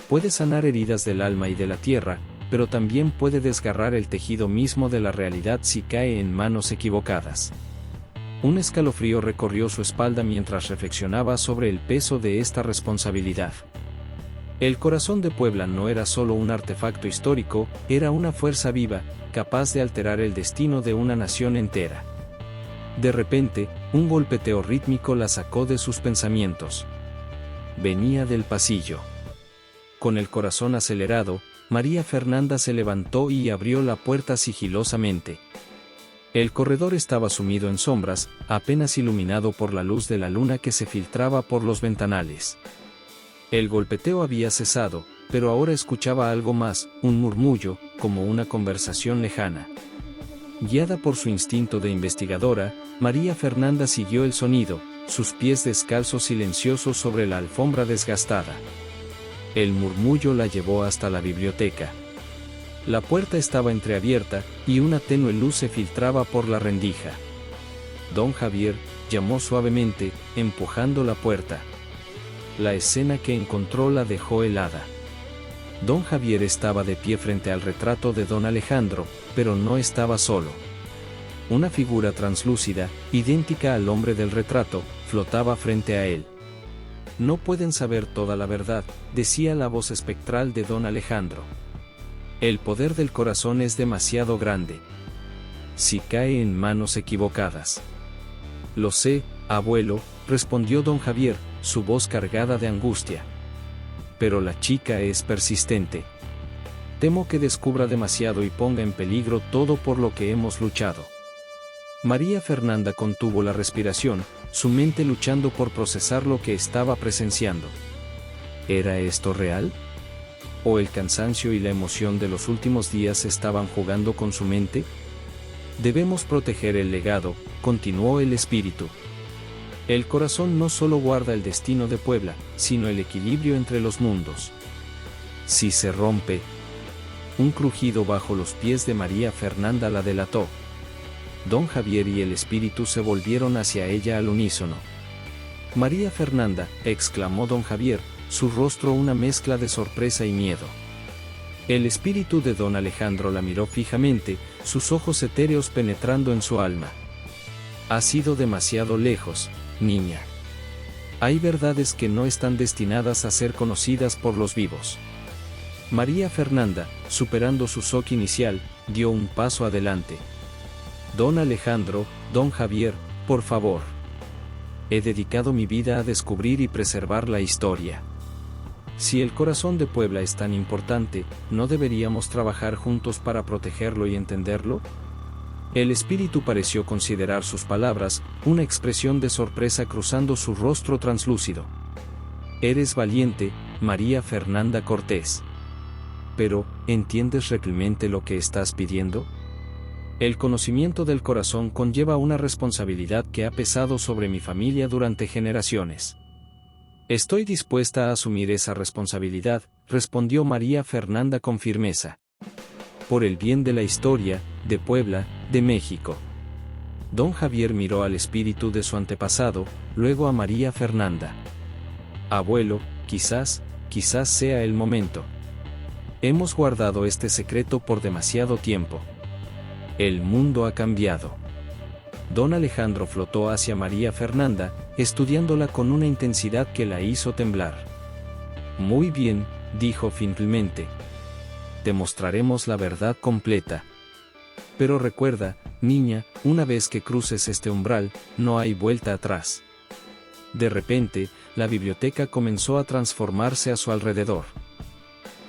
Puede sanar heridas del alma y de la tierra, pero también puede desgarrar el tejido mismo de la realidad si cae en manos equivocadas. Un escalofrío recorrió su espalda mientras reflexionaba sobre el peso de esta responsabilidad. El corazón de Puebla no era solo un artefacto histórico, era una fuerza viva, capaz de alterar el destino de una nación entera. De repente, un golpeteo rítmico la sacó de sus pensamientos. Venía del pasillo. Con el corazón acelerado, María Fernanda se levantó y abrió la puerta sigilosamente. El corredor estaba sumido en sombras, apenas iluminado por la luz de la luna que se filtraba por los ventanales. El golpeteo había cesado, pero ahora escuchaba algo más, un murmullo, como una conversación lejana. Guiada por su instinto de investigadora, María Fernanda siguió el sonido, sus pies descalzos silenciosos sobre la alfombra desgastada. El murmullo la llevó hasta la biblioteca. La puerta estaba entreabierta, y una tenue luz se filtraba por la rendija. Don Javier, llamó suavemente, empujando la puerta. La escena que encontró la dejó helada. Don Javier estaba de pie frente al retrato de don Alejandro, pero no estaba solo. Una figura translúcida, idéntica al hombre del retrato, flotaba frente a él. No pueden saber toda la verdad, decía la voz espectral de don Alejandro. El poder del corazón es demasiado grande. Si cae en manos equivocadas. Lo sé, abuelo, respondió don Javier, su voz cargada de angustia. Pero la chica es persistente. Temo que descubra demasiado y ponga en peligro todo por lo que hemos luchado. María Fernanda contuvo la respiración, su mente luchando por procesar lo que estaba presenciando. ¿Era esto real? ¿O el cansancio y la emoción de los últimos días estaban jugando con su mente? Debemos proteger el legado, continuó el espíritu. El corazón no solo guarda el destino de Puebla, sino el equilibrio entre los mundos. Si se rompe. Un crujido bajo los pies de María Fernanda la delató. Don Javier y el espíritu se volvieron hacia ella al unísono. María Fernanda, exclamó don Javier, su rostro una mezcla de sorpresa y miedo. El espíritu de don Alejandro la miró fijamente, sus ojos etéreos penetrando en su alma. Has ido demasiado lejos, niña. Hay verdades que no están destinadas a ser conocidas por los vivos. María Fernanda, superando su shock inicial, dio un paso adelante. Don Alejandro, don Javier, por favor. He dedicado mi vida a descubrir y preservar la historia. Si el corazón de Puebla es tan importante, ¿no deberíamos trabajar juntos para protegerlo y entenderlo? El espíritu pareció considerar sus palabras, una expresión de sorpresa cruzando su rostro translúcido. Eres valiente, María Fernanda Cortés. Pero, ¿entiendes realmente lo que estás pidiendo? El conocimiento del corazón conlleva una responsabilidad que ha pesado sobre mi familia durante generaciones. Estoy dispuesta a asumir esa responsabilidad, respondió María Fernanda con firmeza. Por el bien de la historia, de Puebla, de México. Don Javier miró al espíritu de su antepasado, luego a María Fernanda. Abuelo, quizás sea el momento. Hemos guardado este secreto por demasiado tiempo. El mundo ha cambiado. Don Alejandro flotó hacia María Fernanda, estudiándola con una intensidad que la hizo temblar. Muy bien, dijo finalmente. Te mostraremos la verdad completa. Pero recuerda, niña, una vez que cruces este umbral, no hay vuelta atrás. De repente, la biblioteca comenzó a transformarse a su alrededor.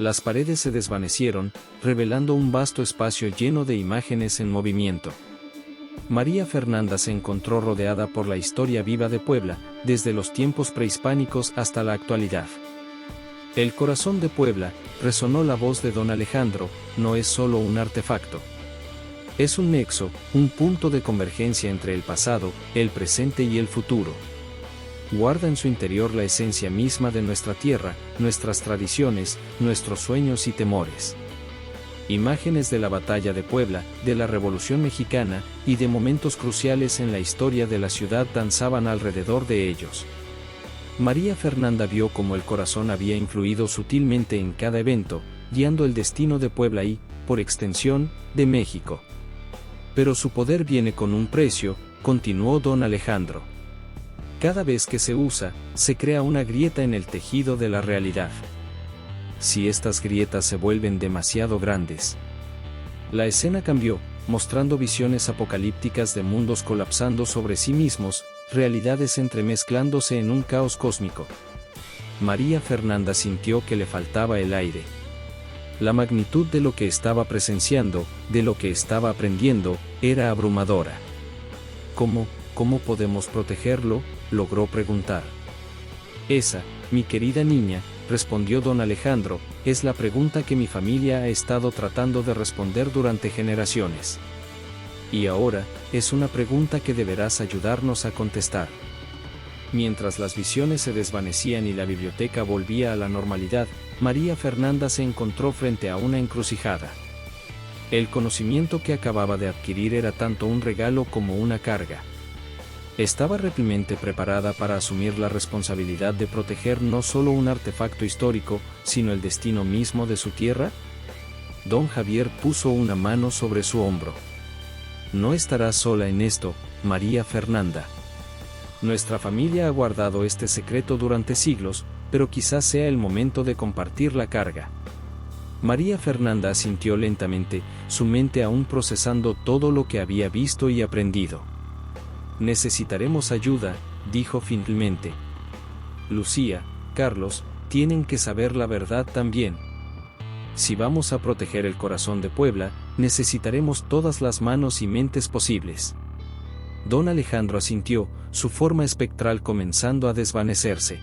Las paredes se desvanecieron, revelando un vasto espacio lleno de imágenes en movimiento. María Fernanda se encontró rodeada por la historia viva de Puebla, desde los tiempos prehispánicos hasta la actualidad. El corazón de Puebla, resonó la voz de don Alejandro, no es solo un artefacto. Es un nexo, un punto de convergencia entre el pasado, el presente y el futuro. Guarda en su interior la esencia misma de nuestra tierra, nuestras tradiciones, nuestros sueños y temores. Imágenes de la batalla de Puebla, de la Revolución Mexicana, y de momentos cruciales en la historia de la ciudad danzaban alrededor de ellos. María Fernanda vio cómo el corazón había influido sutilmente en cada evento, guiando el destino de Puebla y, por extensión, de México. Pero su poder viene con un precio, continuó don Alejandro. Cada vez que se usa, se crea una grieta en el tejido de la realidad. Si estas grietas se vuelven demasiado grandes. La escena cambió, mostrando visiones apocalípticas de mundos colapsando sobre sí mismos, realidades entremezclándose en un caos cósmico. María Fernanda sintió que le faltaba el aire. La magnitud de lo que estaba presenciando, de lo que estaba aprendiendo, era abrumadora. ¿Cómo podemos protegerlo?, logró preguntar. Esa, mi querida niña, respondió don Alejandro, es la pregunta que mi familia ha estado tratando de responder durante generaciones. Y ahora, es una pregunta que deberás ayudarnos a contestar. Mientras las visiones se desvanecían y la biblioteca volvía a la normalidad, María Fernanda se encontró frente a una encrucijada. El conocimiento que acababa de adquirir era tanto un regalo como una carga. ¿Estaba realmente preparada para asumir la responsabilidad de proteger no solo un artefacto histórico, sino el destino mismo de su tierra? Don Javier puso una mano sobre su hombro. No estarás sola en esto, María Fernanda. Nuestra familia ha guardado este secreto durante siglos, pero quizás sea el momento de compartir la carga. María Fernanda asintió lentamente, su mente aún procesando todo lo que había visto y aprendido. Necesitaremos ayuda, dijo finalmente. Lucía, Carlos, tienen que saber la verdad también. Si vamos a proteger el corazón de Puebla, necesitaremos todas las manos y mentes posibles. Don Alejandro asintió, su forma espectral comenzando a desvanecerse.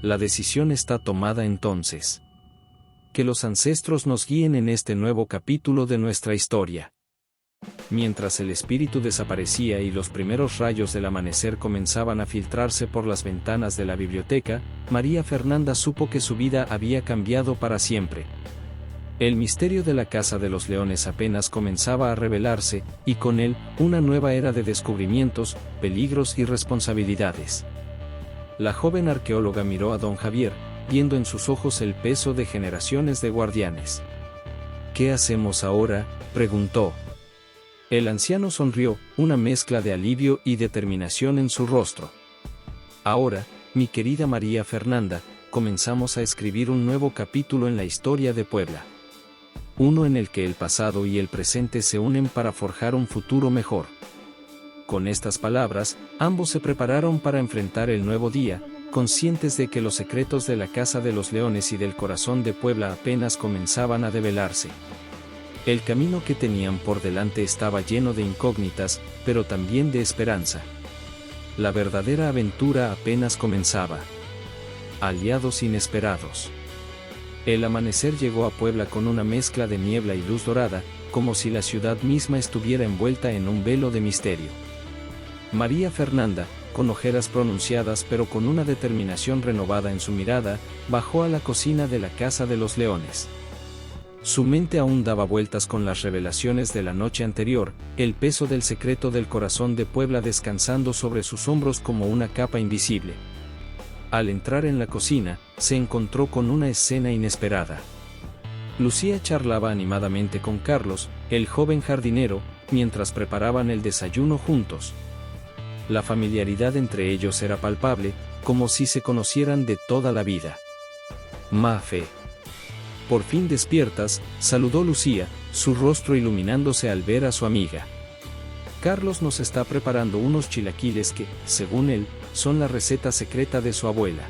La decisión está tomada entonces. Que los ancestros nos guíen en este nuevo capítulo de nuestra historia. Mientras el espíritu desaparecía y los primeros rayos del amanecer comenzaban a filtrarse por las ventanas de la biblioteca, María Fernanda supo que su vida había cambiado para siempre. El misterio de la Casa de los Leones apenas comenzaba a revelarse, y con él, una nueva era de descubrimientos, peligros y responsabilidades. La joven arqueóloga miró a don Javier, viendo en sus ojos el peso de generaciones de guardianes. ¿Qué hacemos ahora?, preguntó. El anciano sonrió, una mezcla de alivio y determinación en su rostro. Ahora, mi querida María Fernanda, comenzamos a escribir un nuevo capítulo en la historia de Puebla. Uno en el que el pasado y el presente se unen para forjar un futuro mejor. Con estas palabras, ambos se prepararon para enfrentar el nuevo día, conscientes de que los secretos de la Casa de los Leones y del corazón de Puebla apenas comenzaban a develarse. El camino que tenían por delante estaba lleno de incógnitas, pero también de esperanza. La verdadera aventura apenas comenzaba. Aliados inesperados. El amanecer llegó a Puebla con una mezcla de niebla y luz dorada, como si la ciudad misma estuviera envuelta en un velo de misterio. María Fernanda, con ojeras pronunciadas pero con una determinación renovada en su mirada, bajó a la cocina de la Casa de los Leones. Su mente aún daba vueltas con las revelaciones de la noche anterior, el peso del secreto del corazón de Puebla descansando sobre sus hombros como una capa invisible. Al entrar en la cocina, se encontró con una escena inesperada. Lucía charlaba animadamente con Carlos, el joven jardinero, mientras preparaban el desayuno juntos. La familiaridad entre ellos era palpable, como si se conocieran de toda la vida. Mafe. Por fin despiertas, saludó Lucía, su rostro iluminándose al ver a su amiga. Carlos nos está preparando unos chilaquiles que, según él, son la receta secreta de su abuela.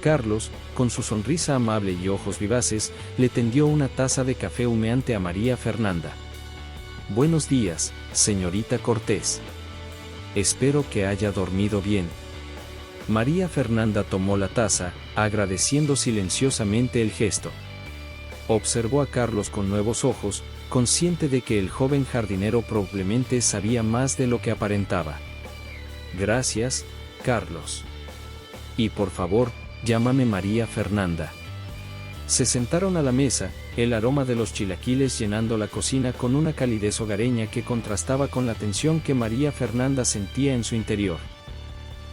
Carlos, con su sonrisa amable y ojos vivaces, le tendió una taza de café humeante a María Fernanda. Buenos días, señorita Cortés. Espero que haya dormido bien. María Fernanda tomó la taza, agradeciendo silenciosamente el gesto. Observó a Carlos con nuevos ojos, consciente de que el joven jardinero probablemente sabía más de lo que aparentaba. Gracias, Carlos. Y por favor, llámame María Fernanda. Se sentaron a la mesa, el aroma de los chilaquiles llenando la cocina con una calidez hogareña que contrastaba con la tensión que María Fernanda sentía en su interior.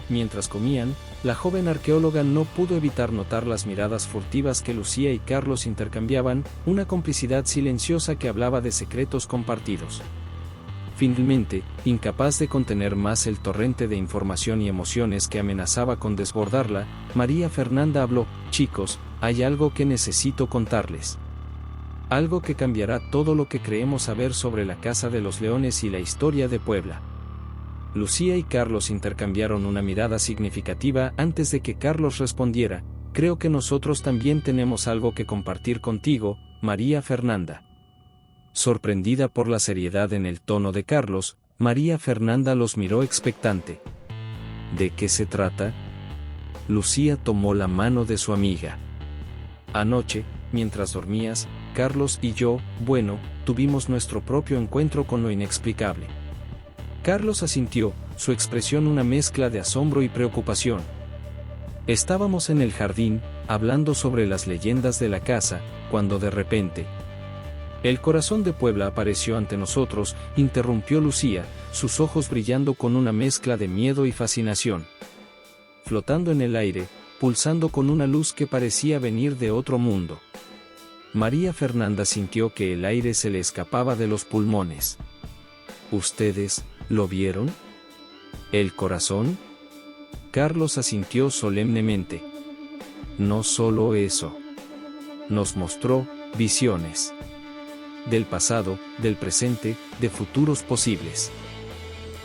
Mientras comían, la joven arqueóloga no pudo evitar notar las miradas furtivas que Lucía y Carlos intercambiaban, una complicidad silenciosa que hablaba de secretos compartidos. Finalmente, incapaz de contener más el torrente de información y emociones que amenazaba con desbordarla, María Fernanda habló: chicos, hay algo que necesito contarles. Algo que cambiará todo lo que creemos saber sobre la Casa de los Leones y la historia de Puebla. Lucía y Carlos intercambiaron una mirada significativa antes de que Carlos respondiera: creo que nosotros también tenemos algo que compartir contigo, María Fernanda. Sorprendida por la seriedad en el tono de Carlos, María Fernanda los miró expectante. ¿De qué se trata? Lucía tomó la mano de su amiga. Anoche, mientras dormías, Carlos y yo, tuvimos nuestro propio encuentro con lo inexplicable. Carlos asintió, su expresión una mezcla de asombro y preocupación. Estábamos en el jardín, hablando sobre las leyendas de la casa, cuando de repente, el corazón de Puebla apareció ante nosotros, interrumpió Lucía, sus ojos brillando con una mezcla de miedo y fascinación. Flotando en el aire, pulsando con una luz que parecía venir de otro mundo. María Fernanda sintió que el aire se le escapaba de los pulmones. ¿Ustedes lo vieron? ¿El corazón? Carlos asintió solemnemente. No solo eso. Nos mostró visiones. Del pasado, del presente, de futuros posibles.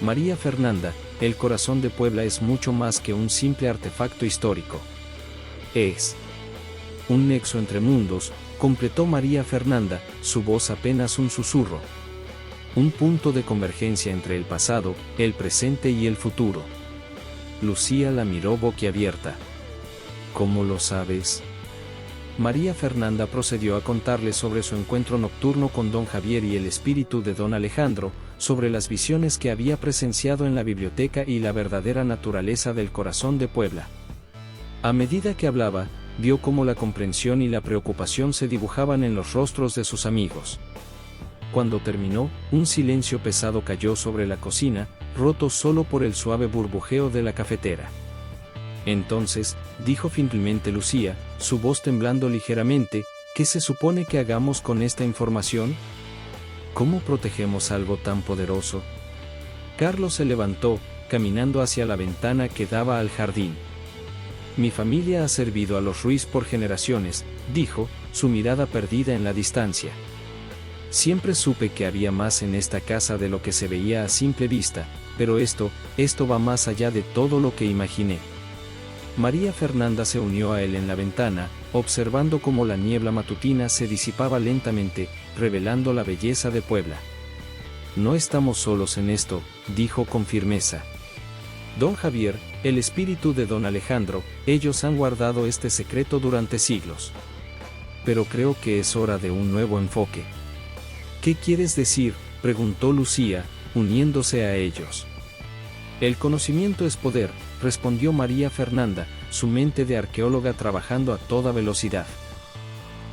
María Fernanda, el corazón de Puebla es mucho más que un simple artefacto histórico. Es un nexo entre mundos, completó María Fernanda, su voz apenas un susurro. Un punto de convergencia entre el pasado, el presente y el futuro. Lucía la miró boquiabierta. ¿Cómo lo sabes? María Fernanda procedió a contarle sobre su encuentro nocturno con don Javier y el espíritu de don Alejandro, sobre las visiones que había presenciado en la biblioteca y la verdadera naturaleza del corazón de Puebla. A medida que hablaba, vio cómo la comprensión y la preocupación se dibujaban en los rostros de sus amigos. Cuando terminó, un silencio pesado cayó sobre la cocina, roto solo por el suave burbujeo de la cafetera. Entonces, dijo finalmente Lucía, su voz temblando ligeramente, ¿qué se supone que hagamos con esta información? ¿Cómo protegemos algo tan poderoso? Carlos se levantó, caminando hacia la ventana que daba al jardín. Mi familia ha servido a los Ruiz por generaciones, dijo, su mirada perdida en la distancia. Siempre supe que había más en esta casa de lo que se veía a simple vista, pero esto va más allá de todo lo que imaginé. María Fernanda se unió a él en la ventana, observando cómo la niebla matutina se disipaba lentamente, revelando la belleza de Puebla. No estamos solos en esto, dijo con firmeza. Don Javier, el espíritu de don Alejandro, ellos han guardado este secreto durante siglos. Pero creo que es hora de un nuevo enfoque. ¿Qué quieres decir?, preguntó Lucía, uniéndose a ellos. El conocimiento es poder, respondió María Fernanda, su mente de arqueóloga trabajando a toda velocidad.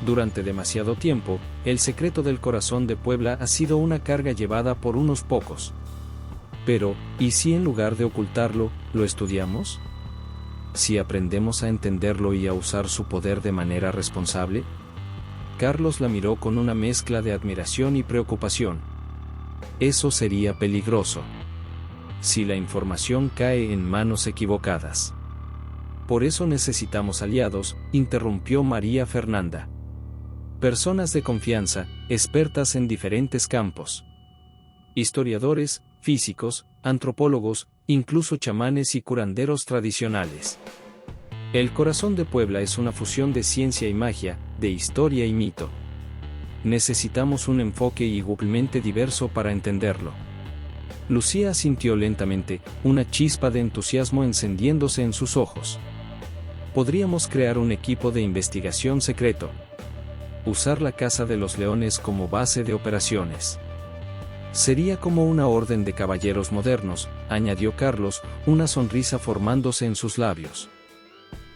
Durante demasiado tiempo, el secreto del corazón de Puebla ha sido una carga llevada por unos pocos. Pero, ¿y si en lugar de ocultarlo, lo estudiamos? ¿Si aprendemos a entenderlo y a usar su poder de manera responsable? Carlos la miró con una mezcla de admiración y preocupación. Eso sería peligroso. Si la información cae en manos equivocadas. Por eso necesitamos aliados, interrumpió María Fernanda. Personas de confianza, expertas en diferentes campos. Historiadores, físicos, antropólogos, incluso chamanes y curanderos tradicionales. El corazón de Puebla es una fusión de ciencia y magia, de historia y mito. Necesitamos un enfoque igualmente diverso para entenderlo. Lucía asintió lentamente, una chispa de entusiasmo encendiéndose en sus ojos. Podríamos crear un equipo de investigación secreto. Usar la Casa de los Leones como base de operaciones. Sería como una orden de caballeros modernos, añadió Carlos, una sonrisa formándose en sus labios.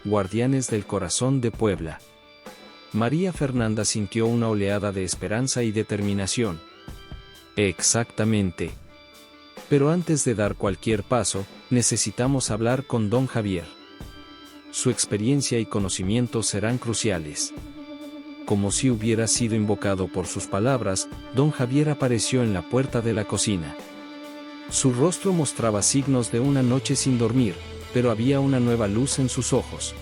Guardianes del corazón de Puebla. María Fernanda sintió una oleada de esperanza y determinación. Exactamente. Pero antes de dar cualquier paso, necesitamos hablar con don Javier. Su experiencia y conocimiento serán cruciales. Como si hubiera sido invocado por sus palabras, don Javier apareció en la puerta de la cocina. Su rostro mostraba signos de una noche sin dormir, pero había una nueva luz en sus ojos.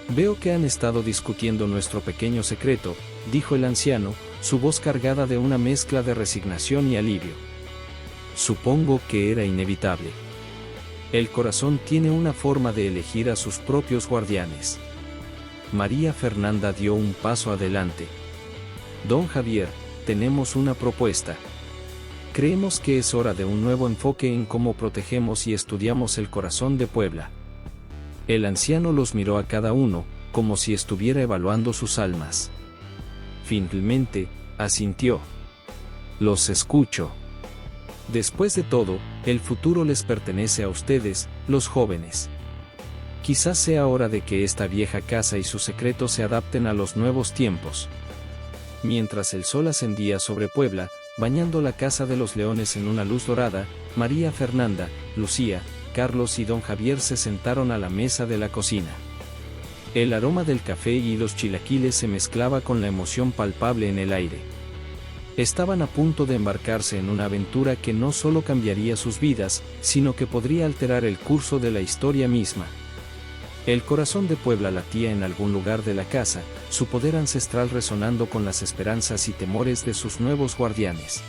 Veo que han estado discutiendo nuestro pequeño secreto, dijo el anciano, su voz cargada de una mezcla de resignación y alivio. Supongo que era inevitable. El corazón tiene una forma de elegir a sus propios guardianes. María Fernanda dio un paso adelante. Don Javier, tenemos una propuesta. Creemos que es hora de un nuevo enfoque en cómo protegemos y estudiamos el corazón de Puebla. El anciano los miró a cada uno, como si estuviera evaluando sus almas. Finalmente, asintió. Los escucho. Después de todo, el futuro les pertenece a ustedes, los jóvenes. Quizás sea hora de que esta vieja casa y sus secretos se adapten a los nuevos tiempos. Mientras el sol ascendía sobre Puebla, bañando la Casa de los Leones en una luz dorada, María Fernanda, Lucía, Carlos y don Javier se sentaron a la mesa de la cocina. El aroma del café y los chilaquiles se mezclaba con la emoción palpable en el aire. Estaban a punto de embarcarse en una aventura que no solo cambiaría sus vidas, sino que podría alterar el curso de la historia misma. El corazón de Puebla latía en algún lugar de la casa, su poder ancestral resonando con las esperanzas y temores de sus nuevos guardianes.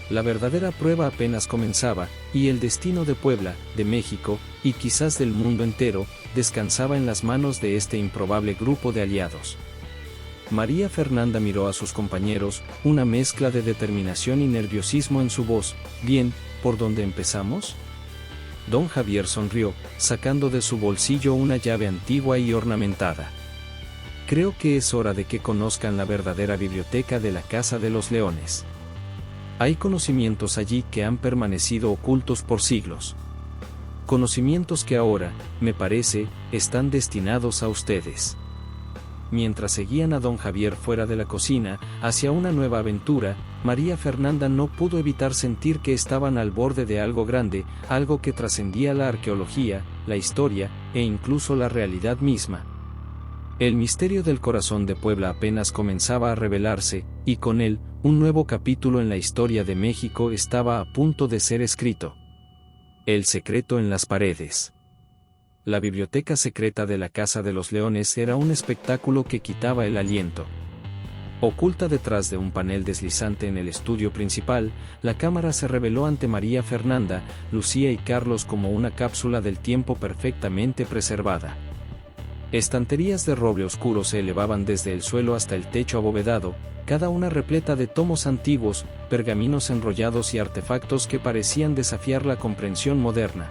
La verdadera prueba apenas comenzaba, y el destino de Puebla, de México, y quizás del mundo entero, descansaba en las manos de este improbable grupo de aliados. María Fernanda miró a sus compañeros, una mezcla de determinación y nerviosismo en su voz. Bien, ¿por dónde empezamos? Don Javier sonrió, sacando de su bolsillo una llave antigua y ornamentada. Creo que es hora de que conozcan la verdadera biblioteca de la Casa de los Leones. Hay conocimientos allí que han permanecido ocultos por siglos. Conocimientos que ahora, me parece, están destinados a ustedes. Mientras seguían a don Javier fuera de la cocina, hacia una nueva aventura, María Fernanda no pudo evitar sentir que estaban al borde de algo grande, algo que trascendía la arqueología, la historia, e incluso la realidad misma. El misterio del corazón de Puebla apenas comenzaba a revelarse, y con él, un nuevo capítulo en la historia de México estaba a punto de ser escrito. El secreto en las paredes. La biblioteca secreta de la Casa de los Leones era un espectáculo que quitaba el aliento. Oculta detrás de un panel deslizante en el estudio principal, la cámara se reveló ante María Fernanda, Lucía y Carlos como una cápsula del tiempo perfectamente preservada. Estanterías de roble oscuro se elevaban desde el suelo hasta el techo abovedado, cada una repleta de tomos antiguos, pergaminos enrollados y artefactos que parecían desafiar la comprensión moderna.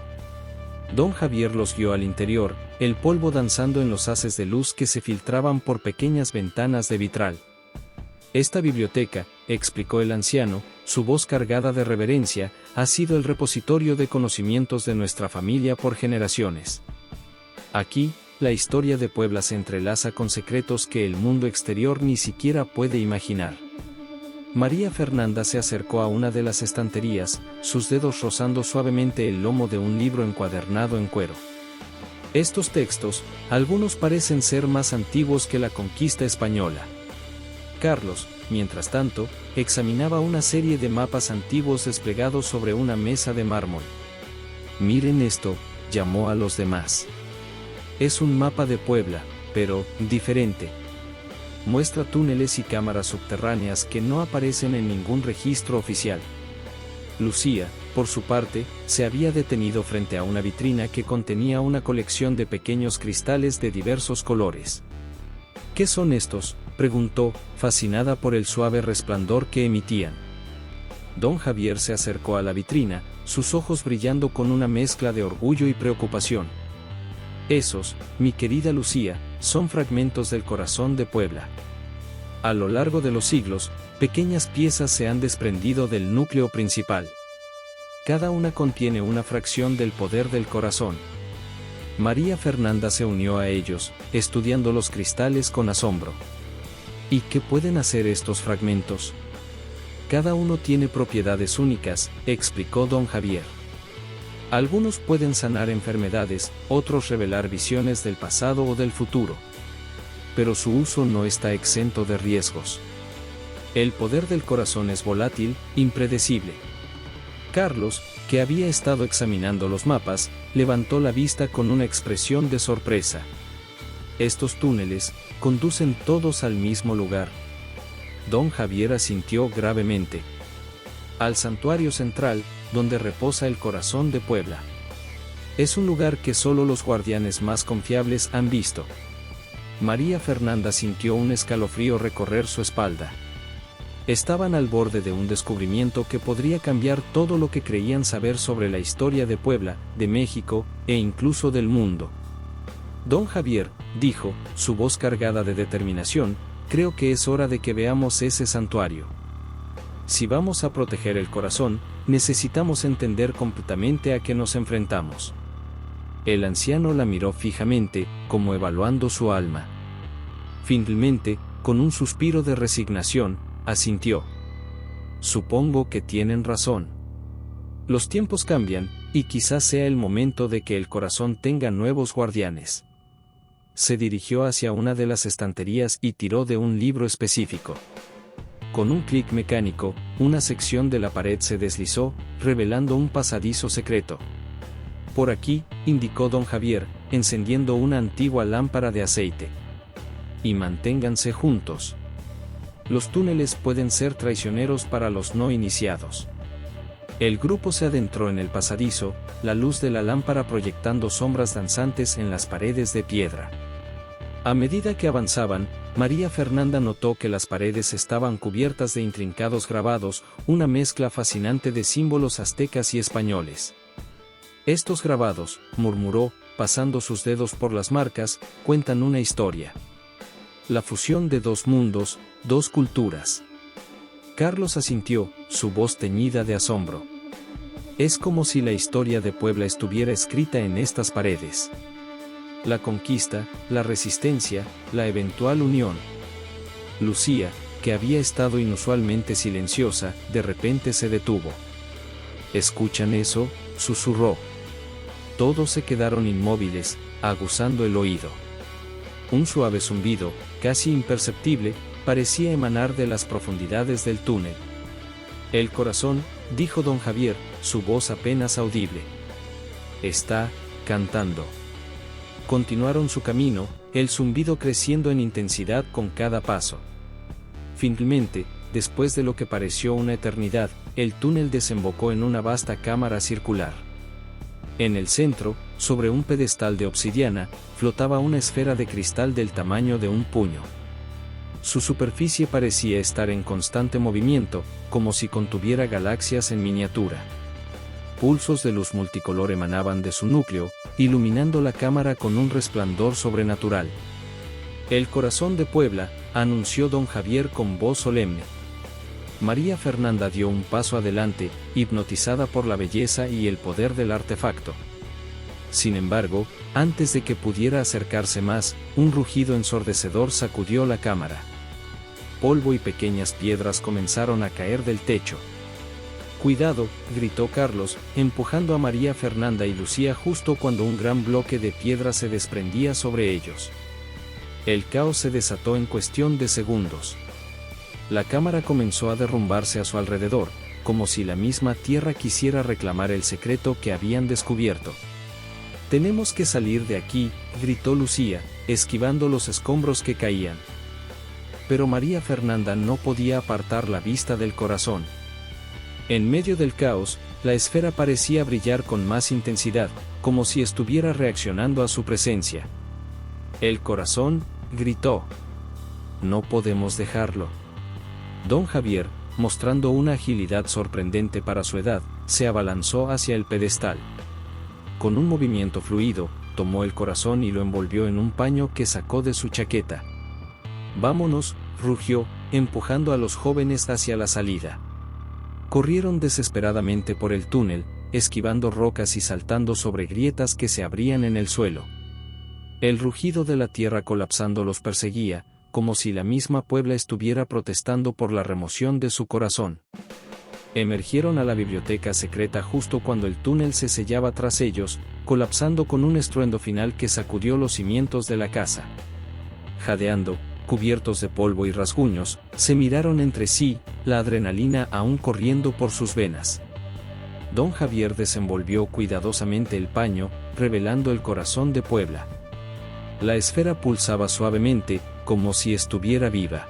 Don Javier los guió al interior, el polvo danzando en los haces de luz que se filtraban por pequeñas ventanas de vitral. Esta biblioteca, explicó el anciano, su voz cargada de reverencia, ha sido el repositorio de conocimientos de nuestra familia por generaciones. Aquí, la historia de Puebla se entrelaza con secretos que el mundo exterior ni siquiera puede imaginar. María Fernanda se acercó a una de las estanterías, sus dedos rozando suavemente el lomo de un libro encuadernado en cuero. Estos textos, algunos parecen ser más antiguos que la conquista española. Carlos, mientras tanto, examinaba una serie de mapas antiguos desplegados sobre una mesa de mármol. Miren esto, llamó a los demás. Es un mapa de Puebla, pero diferente. Muestra túneles y cámaras subterráneas que no aparecen en ningún registro oficial. Lucía, por su parte, se había detenido frente a una vitrina que contenía una colección de pequeños cristales de diversos colores. ¿Qué son estos?, preguntó, fascinada por el suave resplandor que emitían. Don Javier se acercó a la vitrina, sus ojos brillando con una mezcla de orgullo y preocupación. Esos, mi querida Lucía, son fragmentos del corazón de Puebla. A lo largo de los siglos, pequeñas piezas se han desprendido del núcleo principal. Cada una contiene una fracción del poder del corazón. María Fernanda se unió a ellos, estudiando los cristales con asombro. ¿Y qué pueden hacer estos fragmentos? Cada uno tiene propiedades únicas, explicó don Javier. Algunos pueden sanar enfermedades, otros revelar visiones del pasado o del futuro. Pero su uso no está exento de riesgos. El poder del corazón es volátil, impredecible. Carlos, que había estado examinando los mapas, levantó la vista con una expresión de sorpresa. Estos túneles conducen todos al mismo lugar. Don Javier asintió gravemente. Al santuario central, donde reposa el corazón de Puebla. Es un lugar que solo los guardianes más confiables han visto. María Fernanda sintió un escalofrío recorrer su espalda. Estaban al borde de un descubrimiento que podría cambiar todo lo que creían saber sobre la historia de Puebla, de México, e incluso del mundo. Don Javier, dijo, su voz cargada de determinación, creo que es hora de que veamos ese santuario. Si vamos a proteger el corazón, necesitamos entender completamente a qué nos enfrentamos. El anciano la miró fijamente, como evaluando su alma. Finalmente, con un suspiro de resignación, asintió. Supongo que tienen razón. Los tiempos cambian, y quizás sea el momento de que el corazón tenga nuevos guardianes. Se dirigió hacia una de las estanterías y tiró de un libro específico. Con un clic mecánico, una sección de la pared se deslizó, revelando un pasadizo secreto. Por aquí, indicó don Javier, encendiendo una antigua lámpara de aceite. Y manténganse juntos. Los túneles pueden ser traicioneros para los no iniciados. El grupo se adentró en el pasadizo, la luz de la lámpara proyectando sombras danzantes en las paredes de piedra. A medida que avanzaban, María Fernanda notó que las paredes estaban cubiertas de intrincados grabados, una mezcla fascinante de símbolos aztecas y españoles. Estos grabados, murmuró, pasando sus dedos por las marcas, cuentan una historia. La fusión de dos mundos, dos culturas. Carlos asintió, su voz teñida de asombro. Es como si la historia de Puebla estuviera escrita en estas paredes. La conquista, la resistencia, la eventual unión. Lucía, que había estado inusualmente silenciosa, de repente se detuvo. ¿Escuchan eso?, susurró. Todos se quedaron inmóviles, aguzando el oído. Un suave zumbido, casi imperceptible, parecía emanar de las profundidades del túnel. El corazón, dijo don Javier, su voz apenas audible. Está cantando. Continuaron su camino, el zumbido creciendo en intensidad con cada paso. Finalmente, después de lo que pareció una eternidad, el túnel desembocó en una vasta cámara circular. En el centro, sobre un pedestal de obsidiana, flotaba una esfera de cristal del tamaño de un puño. Su superficie parecía estar en constante movimiento, como si contuviera galaxias en miniatura. Pulsos de luz multicolor emanaban de su núcleo, iluminando la cámara con un resplandor sobrenatural. El corazón de Puebla, anunció don Javier con voz solemne. María Fernanda dio un paso adelante, hipnotizada por la belleza y el poder del artefacto. Sin embargo, antes de que pudiera acercarse más, un rugido ensordecedor sacudió la cámara. Polvo y pequeñas piedras comenzaron a caer del techo. «Cuidado», gritó Carlos, empujando a María Fernanda y Lucía justo cuando un gran bloque de piedra se desprendía sobre ellos. El caos se desató en cuestión de segundos. La cámara comenzó a derrumbarse a su alrededor, como si la misma tierra quisiera reclamar el secreto que habían descubierto. «Tenemos que salir de aquí», gritó Lucía, esquivando los escombros que caían. Pero María Fernanda no podía apartar la vista del corazón. En medio del caos, la esfera parecía brillar con más intensidad, como si estuviera reaccionando a su presencia. El corazón, gritó. No podemos dejarlo. Don Javier, mostrando una agilidad sorprendente para su edad, se abalanzó hacia el pedestal. Con un movimiento fluido, tomó el corazón y lo envolvió en un paño que sacó de su chaqueta. Vámonos, rugió, empujando a los jóvenes hacia la salida. Corrieron desesperadamente por el túnel, esquivando rocas y saltando sobre grietas que se abrían en el suelo. El rugido de la tierra colapsando los perseguía, como si la misma Puebla estuviera protestando por la remoción de su corazón. Emergieron a la biblioteca secreta justo cuando el túnel se sellaba tras ellos, colapsando con un estruendo final que sacudió los cimientos de la casa. Jadeando, cubiertos de polvo y rasguños, se miraron entre sí, la adrenalina aún corriendo por sus venas. Don Javier desenvolvió cuidadosamente el paño, revelando el corazón de Puebla. La esfera pulsaba suavemente, como si estuviera viva.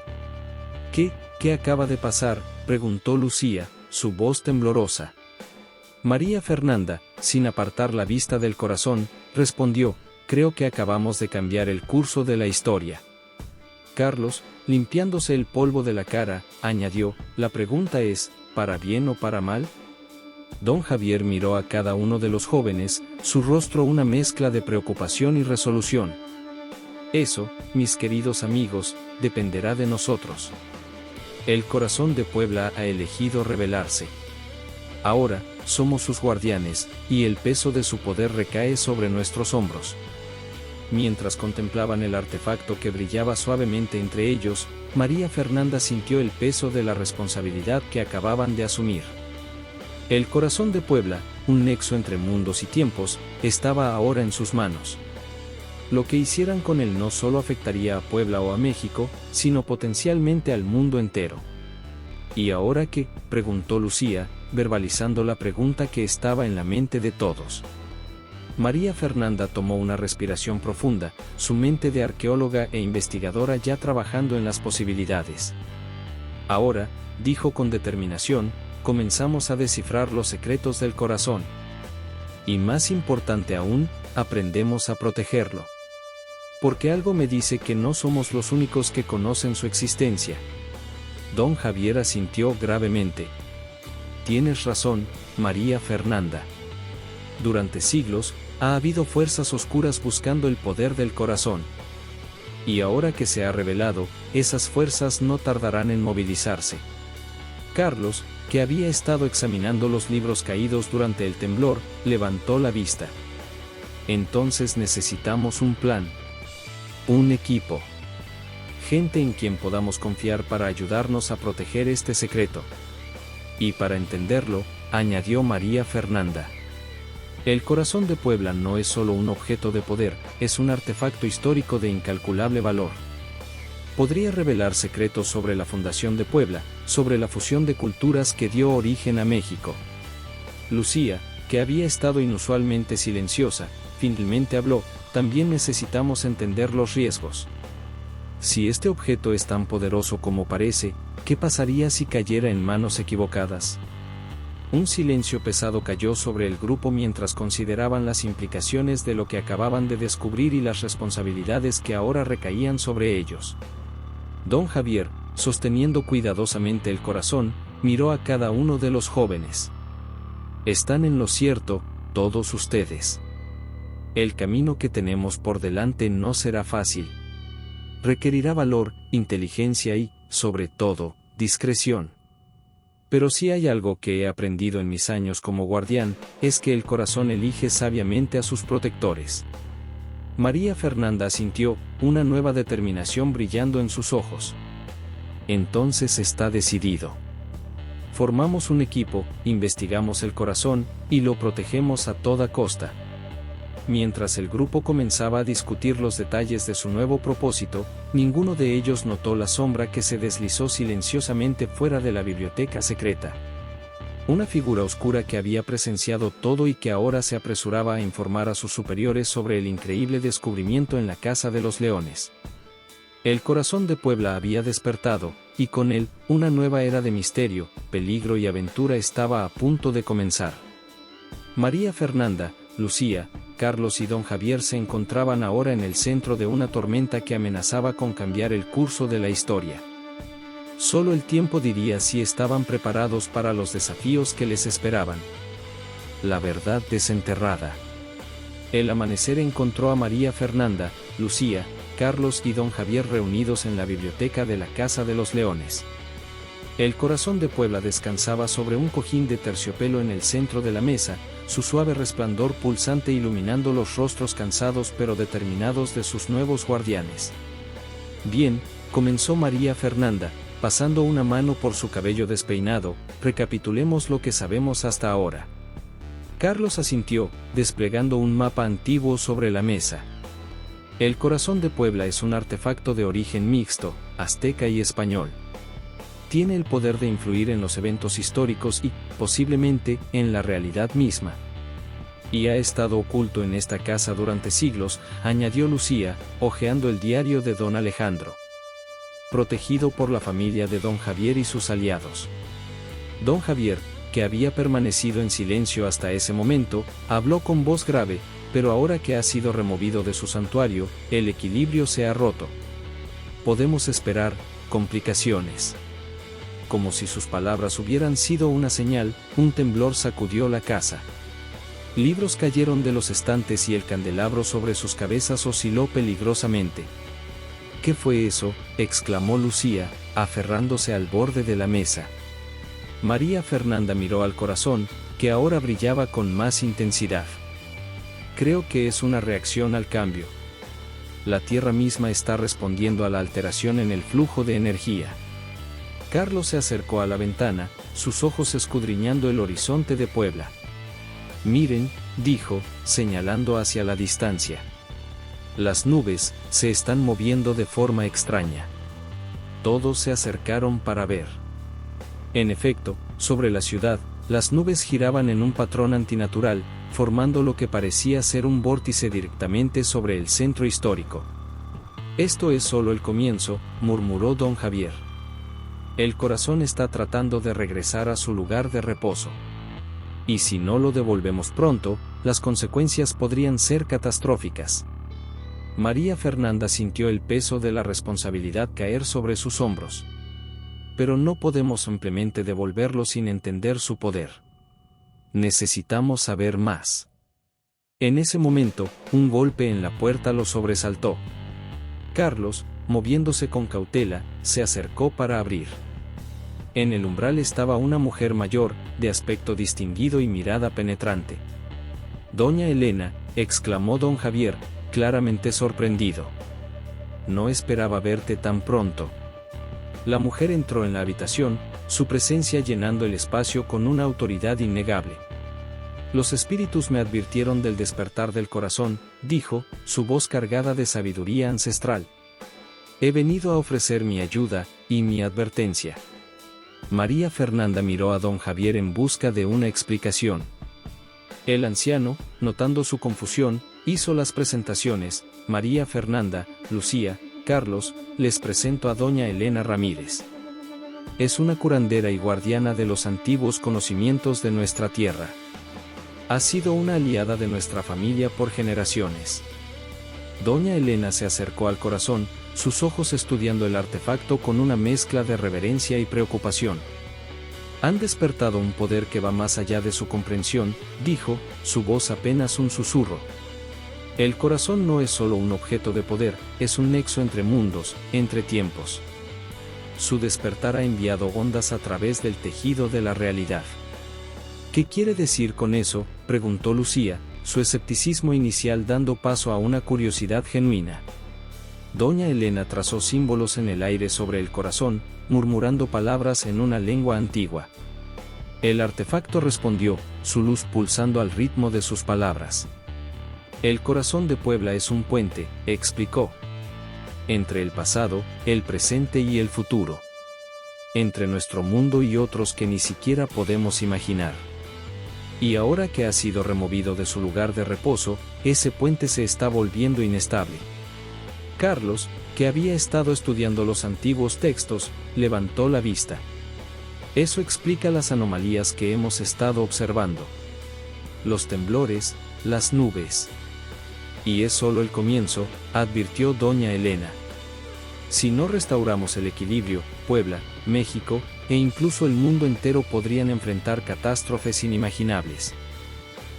¿Qué acaba de pasar?, preguntó Lucía, su voz temblorosa. María Fernanda, sin apartar la vista del corazón, respondió, creo que acabamos de cambiar el curso de la historia. Carlos, limpiándose el polvo de la cara, añadió, la pregunta es, ¿para bien o para mal? Don Javier miró a cada uno de los jóvenes, su rostro una mezcla de preocupación y resolución. Eso, mis queridos amigos, dependerá de nosotros. El corazón de Puebla ha elegido rebelarse. Ahora, somos sus guardianes, y el peso de su poder recae sobre nuestros hombros. Mientras contemplaban el artefacto que brillaba suavemente entre ellos, María Fernanda sintió el peso de la responsabilidad que acababan de asumir. El corazón de Puebla, un nexo entre mundos y tiempos, estaba ahora en sus manos. Lo que hicieran con él no solo afectaría a Puebla o a México, sino potencialmente al mundo entero. ¿Y ahora qué?, preguntó Lucía, verbalizando la pregunta que estaba en la mente de todos. María Fernanda tomó una respiración profunda, su mente de arqueóloga e investigadora ya trabajando en las posibilidades. Ahora, dijo con determinación, comenzamos a descifrar los secretos del corazón. Y más importante aún, aprendemos a protegerlo. Porque algo me dice que no somos los únicos que conocen su existencia. Don Javier asintió gravemente. Tienes razón, María Fernanda. Durante siglos, ha habido fuerzas oscuras buscando el poder del corazón. Y ahora que se ha revelado, esas fuerzas no tardarán en movilizarse. Carlos, que había estado examinando los libros caídos durante el temblor, levantó la vista. Entonces necesitamos un plan. Un equipo. Gente en quien podamos confiar para ayudarnos a proteger este secreto. Y para entenderlo, añadió María Fernanda. El corazón de Puebla no es solo un objeto de poder, es un artefacto histórico de incalculable valor. Podría revelar secretos sobre la fundación de Puebla, sobre la fusión de culturas que dio origen a México. Lucía, que había estado inusualmente silenciosa, finalmente habló, también necesitamos entender los riesgos. Si este objeto es tan poderoso como parece, ¿qué pasaría si cayera en manos equivocadas? Un silencio pesado cayó sobre el grupo mientras consideraban las implicaciones de lo que acababan de descubrir y las responsabilidades que ahora recaían sobre ellos. Don Javier, sosteniendo cuidadosamente el corazón, miró a cada uno de los jóvenes. Están en lo cierto, todos ustedes. El camino que tenemos por delante no será fácil. Requerirá valor, inteligencia y, sobre todo, discreción. Pero si hay algo que he aprendido en mis años como guardián, es que el corazón elige sabiamente a sus protectores. María Fernanda sintió una nueva determinación brillando en sus ojos. Entonces está decidido. Formamos un equipo, investigamos el corazón, y lo protegemos a toda costa. Mientras el grupo comenzaba a discutir los detalles de su nuevo propósito, ninguno de ellos notó la sombra que se deslizó silenciosamente fuera de la biblioteca secreta. Una figura oscura que había presenciado todo y que ahora se apresuraba a informar a sus superiores sobre el increíble descubrimiento en la Casa de los Leones. El corazón de Puebla había despertado, y con él, una nueva era de misterio, peligro y aventura estaba a punto de comenzar. María Fernanda, Lucía, Carlos y don Javier se encontraban ahora en el centro de una tormenta que amenazaba con cambiar el curso de la historia. Solo el tiempo diría si estaban preparados para los desafíos que les esperaban. La verdad desenterrada. El amanecer encontró a María Fernanda, Lucía, Carlos y don Javier reunidos en la biblioteca de la Casa de los Leones. El corazón de Puebla descansaba sobre un cojín de terciopelo en el centro de la mesa, su suave resplandor pulsante iluminando los rostros cansados pero determinados de sus nuevos guardianes. Bien, comenzó María Fernanda, pasando una mano por su cabello despeinado, recapitulemos lo que sabemos hasta ahora. Carlos asintió, desplegando un mapa antiguo sobre la mesa. El corazón de Puebla es un artefacto de origen mixto, azteca y español. Tiene el poder de influir en los eventos históricos y, posiblemente, en la realidad misma. Y ha estado oculto en esta casa durante siglos, añadió Lucía, hojeando el diario de don Alejandro. Protegido por la familia de don Javier y sus aliados. Don Javier, que había permanecido en silencio hasta ese momento, habló con voz grave, pero ahora que ha sido removido de su santuario, el equilibrio se ha roto. Podemos esperar complicaciones. Como si sus palabras hubieran sido una señal, un temblor sacudió la casa. Libros cayeron de los estantes y el candelabro sobre sus cabezas osciló peligrosamente. ¿Qué fue eso?, exclamó Lucía, aferrándose al borde de la mesa. María Fernanda miró al corazón, que ahora brillaba con más intensidad. Creo que es una reacción al cambio. La Tierra misma está respondiendo a la alteración en el flujo de energía. Carlos se acercó a la ventana, sus ojos escudriñando el horizonte de Puebla. Miren, dijo, señalando hacia la distancia. Las nubes se están moviendo de forma extraña. Todos se acercaron para ver. En efecto, sobre la ciudad, las nubes giraban en un patrón antinatural, formando lo que parecía ser un vórtice directamente sobre el centro histórico. Esto es solo el comienzo, murmuró don Javier. El corazón está tratando de regresar a su lugar de reposo. Y si no lo devolvemos pronto, las consecuencias podrían ser catastróficas. María Fernanda sintió el peso de la responsabilidad caer sobre sus hombros. Pero no podemos simplemente devolverlo sin entender su poder. Necesitamos saber más. En ese momento, un golpe en la puerta lo sobresaltó. Carlos, moviéndose con cautela, se acercó para abrir. En el umbral estaba una mujer mayor, de aspecto distinguido y mirada penetrante. «Doña Elena», exclamó don Javier, claramente sorprendido. «No esperaba verte tan pronto». La mujer entró en la habitación, su presencia llenando el espacio con una autoridad innegable. «Los espíritus me advirtieron del despertar del corazón», dijo, su voz cargada de sabiduría ancestral. «He venido a ofrecer mi ayuda y mi advertencia». María Fernanda miró a don Javier en busca de una explicación. El anciano, notando su confusión, hizo las presentaciones. María Fernanda, Lucía, Carlos, les presento a doña Elena Ramírez. Es una curandera y guardiana de los antiguos conocimientos de nuestra tierra. Ha sido una aliada de nuestra familia por generaciones. Doña Elena se acercó al corazón, sus ojos estudiando el artefacto con una mezcla de reverencia y preocupación. Han despertado un poder que va más allá de su comprensión, dijo, su voz apenas un susurro. El corazón no es solo un objeto de poder, es un nexo entre mundos, entre tiempos. Su despertar ha enviado ondas a través del tejido de la realidad. ¿Qué quiere decir con eso?, preguntó Lucía, su escepticismo inicial dando paso a una curiosidad genuina. Doña Elena trazó símbolos en el aire sobre el corazón, murmurando palabras en una lengua antigua. El artefacto respondió, su luz pulsando al ritmo de sus palabras. El corazón de Puebla es un puente, explicó. Entre el pasado, el presente y el futuro. Entre nuestro mundo y otros que ni siquiera podemos imaginar. Y ahora que ha sido removido de su lugar de reposo, ese puente se está volviendo inestable. Carlos, que había estado estudiando los antiguos textos, levantó la vista. Eso explica las anomalías que hemos estado observando. Los temblores, las nubes. Y es solo el comienzo, advirtió doña Elena. Si no restauramos el equilibrio, Puebla, México, e incluso el mundo entero podrían enfrentar catástrofes inimaginables.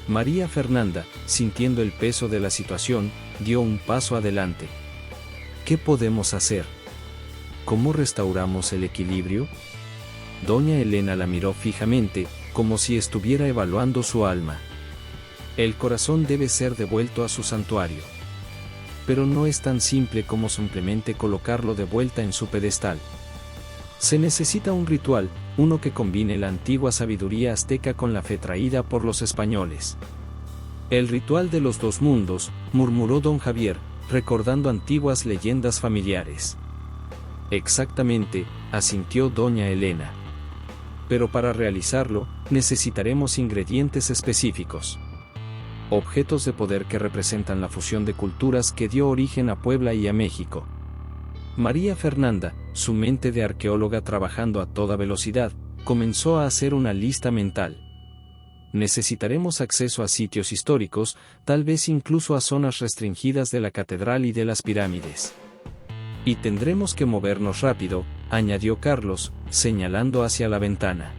María Fernanda, sintiendo el peso de la situación, dio un paso adelante. ¿Qué podemos hacer? ¿Cómo restauramos el equilibrio? Doña Elena la miró fijamente, como si estuviera evaluando su alma. El corazón debe ser devuelto a su santuario. Pero no es tan simple como simplemente colocarlo de vuelta en su pedestal. Se necesita un ritual, uno que combine la antigua sabiduría azteca con la fe traída por los españoles. El ritual de los dos mundos, murmuró don Javier, recordando antiguas leyendas familiares. Exactamente, asintió doña Elena. Pero para realizarlo, necesitaremos ingredientes específicos. Objetos de poder que representan la fusión de culturas que dio origen a Puebla y a México. María Fernanda, su mente de arqueóloga trabajando a toda velocidad, comenzó a hacer una lista mental. Necesitaremos acceso a sitios históricos, tal vez incluso a zonas restringidas de la catedral y de las pirámides. Y tendremos que movernos rápido, añadió Carlos, señalando hacia la ventana.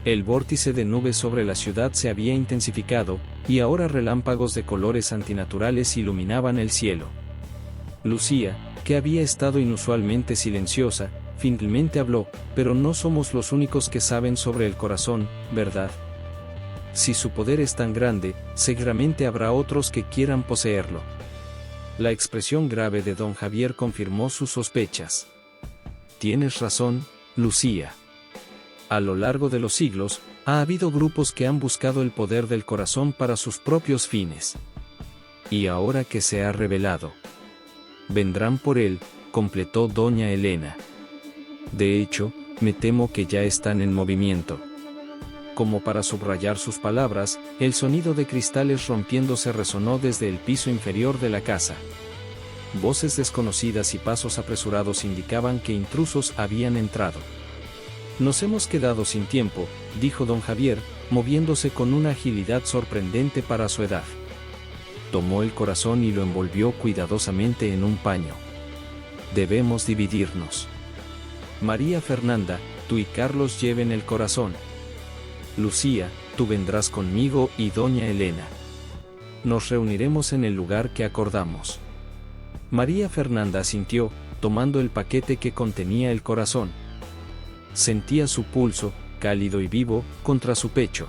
El vórtice de nubes sobre la ciudad se había intensificado, y ahora relámpagos de colores antinaturales iluminaban el cielo. Lucía, que había estado inusualmente silenciosa, finalmente habló, pero no somos los únicos que saben sobre el corazón, ¿verdad? Si su poder es tan grande, seguramente habrá otros que quieran poseerlo. La expresión grave de don Javier confirmó sus sospechas. Tienes razón, Lucía. A lo largo de los siglos, ha habido grupos que han buscado el poder del corazón para sus propios fines. Y ahora que se ha revelado, vendrán por él, completó doña Elena. De hecho, me temo que ya están en movimiento. Como para subrayar sus palabras, el sonido de cristales rompiéndose resonó desde el piso inferior de la casa. Voces desconocidas y pasos apresurados indicaban que intrusos habían entrado. Nos hemos quedado sin tiempo, dijo don Javier, moviéndose con una agilidad sorprendente para su edad. Tomó el corazón y lo envolvió cuidadosamente en un paño. Debemos dividirnos. María Fernanda, tú y Carlos lleven el corazón. Lucía, tú vendrás conmigo y doña Elena. Nos reuniremos en el lugar que acordamos. María Fernanda asintió, tomando el paquete que contenía el corazón. Sentía su pulso, cálido y vivo, contra su pecho.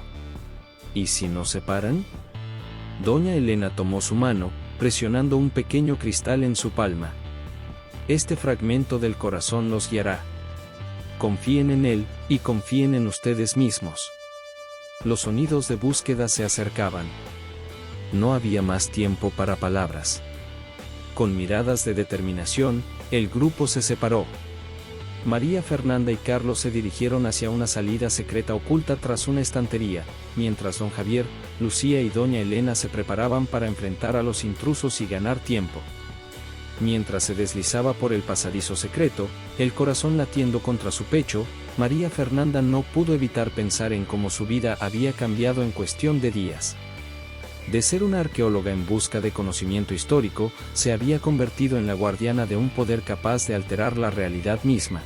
¿Y si nos separan? Doña Elena tomó su mano, presionando un pequeño cristal en su palma. Este fragmento del corazón los guiará. Confíen en él, y confíen en ustedes mismos. Los sonidos de búsqueda se acercaban. No había más tiempo para palabras. Con miradas de determinación, el grupo se separó. María Fernanda y Carlos se dirigieron hacia una salida secreta oculta tras una estantería, mientras don Javier, Lucía y doña Elena se preparaban para enfrentar a los intrusos y ganar tiempo. Mientras se deslizaba por el pasadizo secreto, el corazón latiendo contra su pecho, María Fernanda no pudo evitar pensar en cómo su vida había cambiado en cuestión de días. De ser una arqueóloga en busca de conocimiento histórico, se había convertido en la guardiana de un poder capaz de alterar la realidad misma.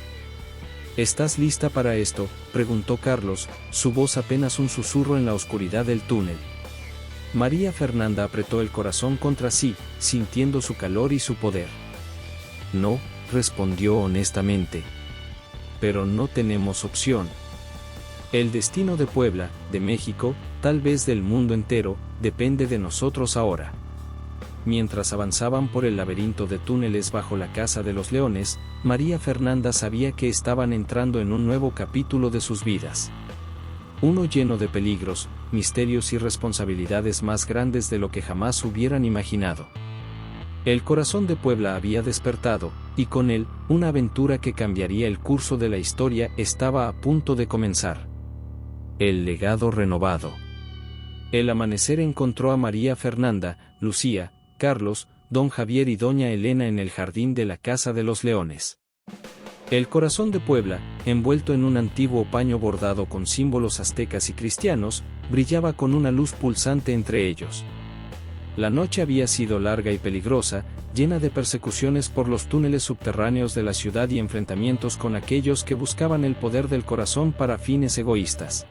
¿Estás lista para esto?, preguntó Carlos, su voz apenas un susurro en la oscuridad del túnel. María Fernanda apretó el corazón contra sí, sintiendo su calor y su poder. No, respondió honestamente. Pero no tenemos opción. El destino de Puebla, de México, tal vez del mundo entero, depende de nosotros ahora. Mientras avanzaban por el laberinto de túneles bajo la Casa de los Leones, María Fernanda sabía que estaban entrando en un nuevo capítulo de sus vidas. Uno lleno de peligros, misterios y responsabilidades más grandes de lo que jamás hubieran imaginado. El corazón de Puebla había despertado, y con él, una aventura que cambiaría el curso de la historia estaba a punto de comenzar. El legado renovado. El amanecer encontró a María Fernanda, Lucía, Carlos, don Javier y doña Elena en el jardín de la Casa de los Leones. El corazón de Puebla, envuelto en un antiguo paño bordado con símbolos aztecas y cristianos, brillaba con una luz pulsante entre ellos. La noche había sido larga y peligrosa, llena de persecuciones por los túneles subterráneos de la ciudad y enfrentamientos con aquellos que buscaban el poder del corazón para fines egoístas.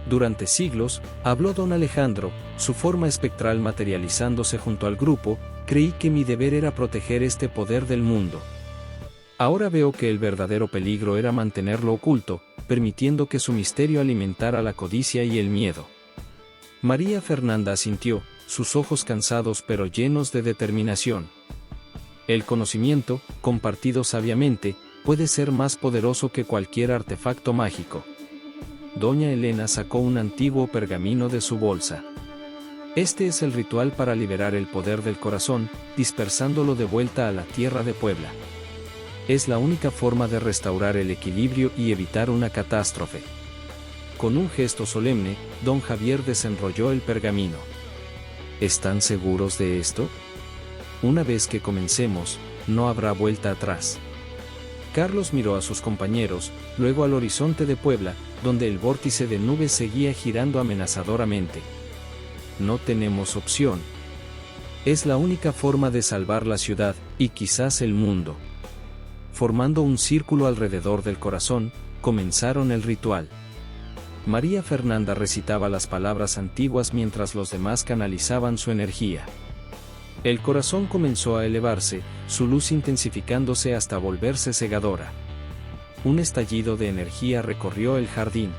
Durante siglos, habló don Alejandro, su forma espectral materializándose junto al grupo, creí que mi deber era proteger este poder del mundo. Ahora veo que el verdadero peligro era mantenerlo oculto, permitiendo que su misterio alimentara la codicia y el miedo. María Fernanda asintió, sus ojos cansados pero llenos de determinación. El conocimiento, compartido sabiamente, puede ser más poderoso que cualquier artefacto mágico. Doña Elena sacó un antiguo pergamino de su bolsa. Este es el ritual para liberar el poder del corazón, dispersándolo de vuelta a la tierra de Puebla. Es la única forma de restaurar el equilibrio y evitar una catástrofe. Con un gesto solemne, don Javier desenrolló el pergamino. ¿Están seguros de esto? Una vez que comencemos, no habrá vuelta atrás. Carlos miró a sus compañeros, luego al horizonte de Puebla, donde el vórtice de nubes seguía girando amenazadoramente. No tenemos opción. Es la única forma de salvar la ciudad, y quizás el mundo. Formando un círculo alrededor del corazón, comenzaron el ritual. María Fernanda recitaba las palabras antiguas mientras los demás canalizaban su energía. El corazón comenzó a elevarse, su luz intensificándose hasta volverse cegadora. Un estallido de energía recorrió el jardín.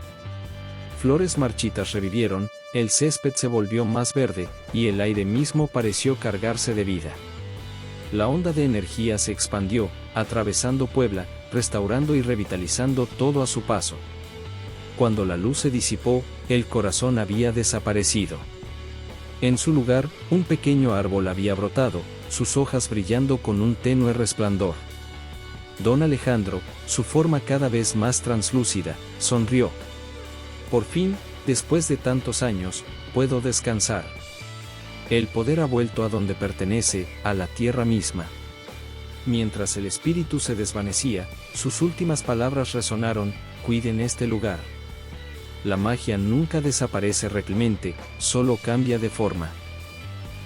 Flores marchitas revivieron, el césped se volvió más verde, y el aire mismo pareció cargarse de vida. La onda de energía se expandió, atravesando Puebla, restaurando y revitalizando todo a su paso. Cuando la luz se disipó, el corazón había desaparecido. En su lugar, un pequeño árbol había brotado, sus hojas brillando con un tenue resplandor. Don Alejandro, su forma cada vez más translúcida, sonrió. Por fin, después de tantos años, puedo descansar. El poder ha vuelto a donde pertenece, a la tierra misma. Mientras el espíritu se desvanecía, sus últimas palabras resonaron: cuiden este lugar. La magia nunca desaparece replemente, solo cambia de forma.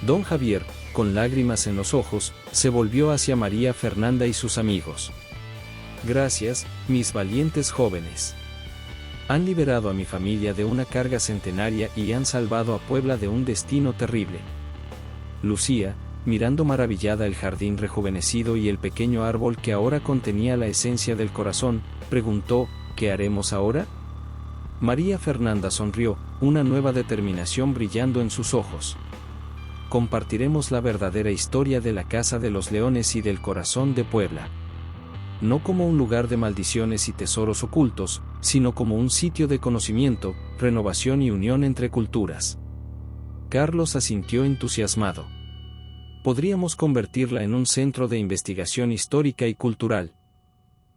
Don Javier, con lágrimas en los ojos, se volvió hacia María Fernanda y sus amigos. Gracias, mis valientes jóvenes. Han liberado a mi familia de una carga centenaria y han salvado a Puebla de un destino terrible. Lucía, mirando maravillada el jardín rejuvenecido y el pequeño árbol que ahora contenía la esencia del corazón, preguntó: ¿qué haremos ahora? María Fernanda sonrió, una nueva determinación brillando en sus ojos. Compartiremos la verdadera historia de la Casa de los Leones y del corazón de Puebla. No como un lugar de maldiciones y tesoros ocultos, sino como un sitio de conocimiento, renovación y unión entre culturas. Carlos asintió entusiasmado. Podríamos convertirla en un centro de investigación histórica y cultural.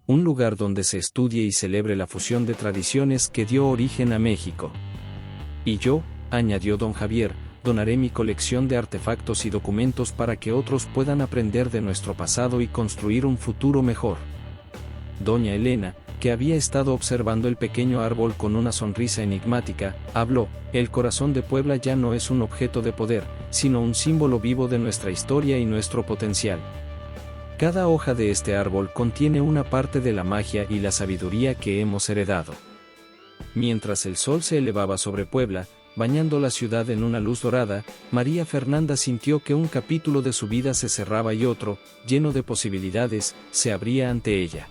Un lugar donde se estudie y celebre la fusión de tradiciones que dio origen a México. Y yo, añadió don Javier, donaré mi colección de artefactos y documentos para que otros puedan aprender de nuestro pasado y construir un futuro mejor. Doña Elena, que había estado observando el pequeño árbol con una sonrisa enigmática, habló: el corazón de Puebla ya no es un objeto de poder, sino un símbolo vivo de nuestra historia y nuestro potencial. Cada hoja de este árbol contiene una parte de la magia y la sabiduría que hemos heredado. Mientras el sol se elevaba sobre Puebla, bañando la ciudad en una luz dorada, María Fernanda sintió que un capítulo de su vida se cerraba y otro, lleno de posibilidades, se abría ante ella.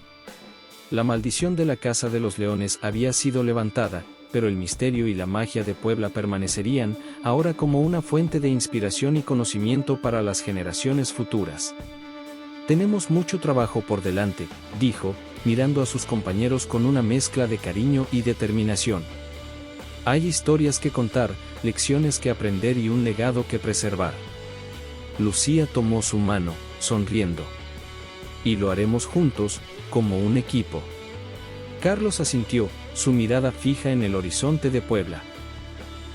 La maldición de la Casa de los Leones había sido levantada, pero el misterio y la magia de Puebla permanecerían, ahora como una fuente de inspiración y conocimiento para las generaciones futuras. Tenemos mucho trabajo por delante, dijo, mirando a sus compañeros con una mezcla de cariño y determinación. Hay historias que contar, lecciones que aprender y un legado que preservar. Lucía tomó su mano, sonriendo. Y lo haremos juntos, como un equipo. Carlos asintió, su mirada fija en el horizonte de Puebla.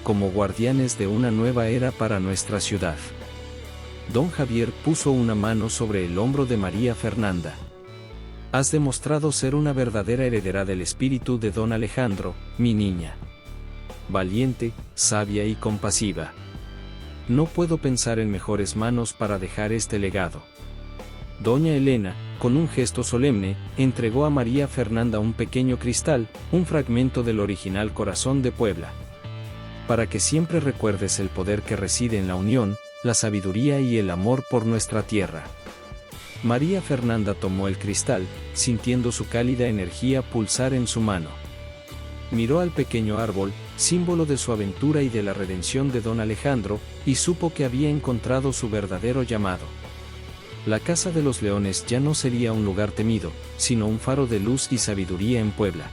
Como guardianes de una nueva era para nuestra ciudad. Don Javier puso una mano sobre el hombro de María Fernanda. Has demostrado ser una verdadera heredera del espíritu de don Alejandro, mi niña. Valiente, sabia y compasiva. No puedo pensar en mejores manos para dejar este legado. Doña Elena, con un gesto solemne, entregó a María Fernanda un pequeño cristal, un fragmento del original corazón de Puebla. Para que siempre recuerdes el poder que reside en la unión, la sabiduría y el amor por nuestra tierra. María Fernanda tomó el cristal, sintiendo su cálida energía pulsar en su mano. Miró al pequeño árbol, símbolo de su aventura y de la redención de don Alejandro, y supo que había encontrado su verdadero llamado. La Casa de los Leones ya no sería un lugar temido, sino un faro de luz y sabiduría en Puebla.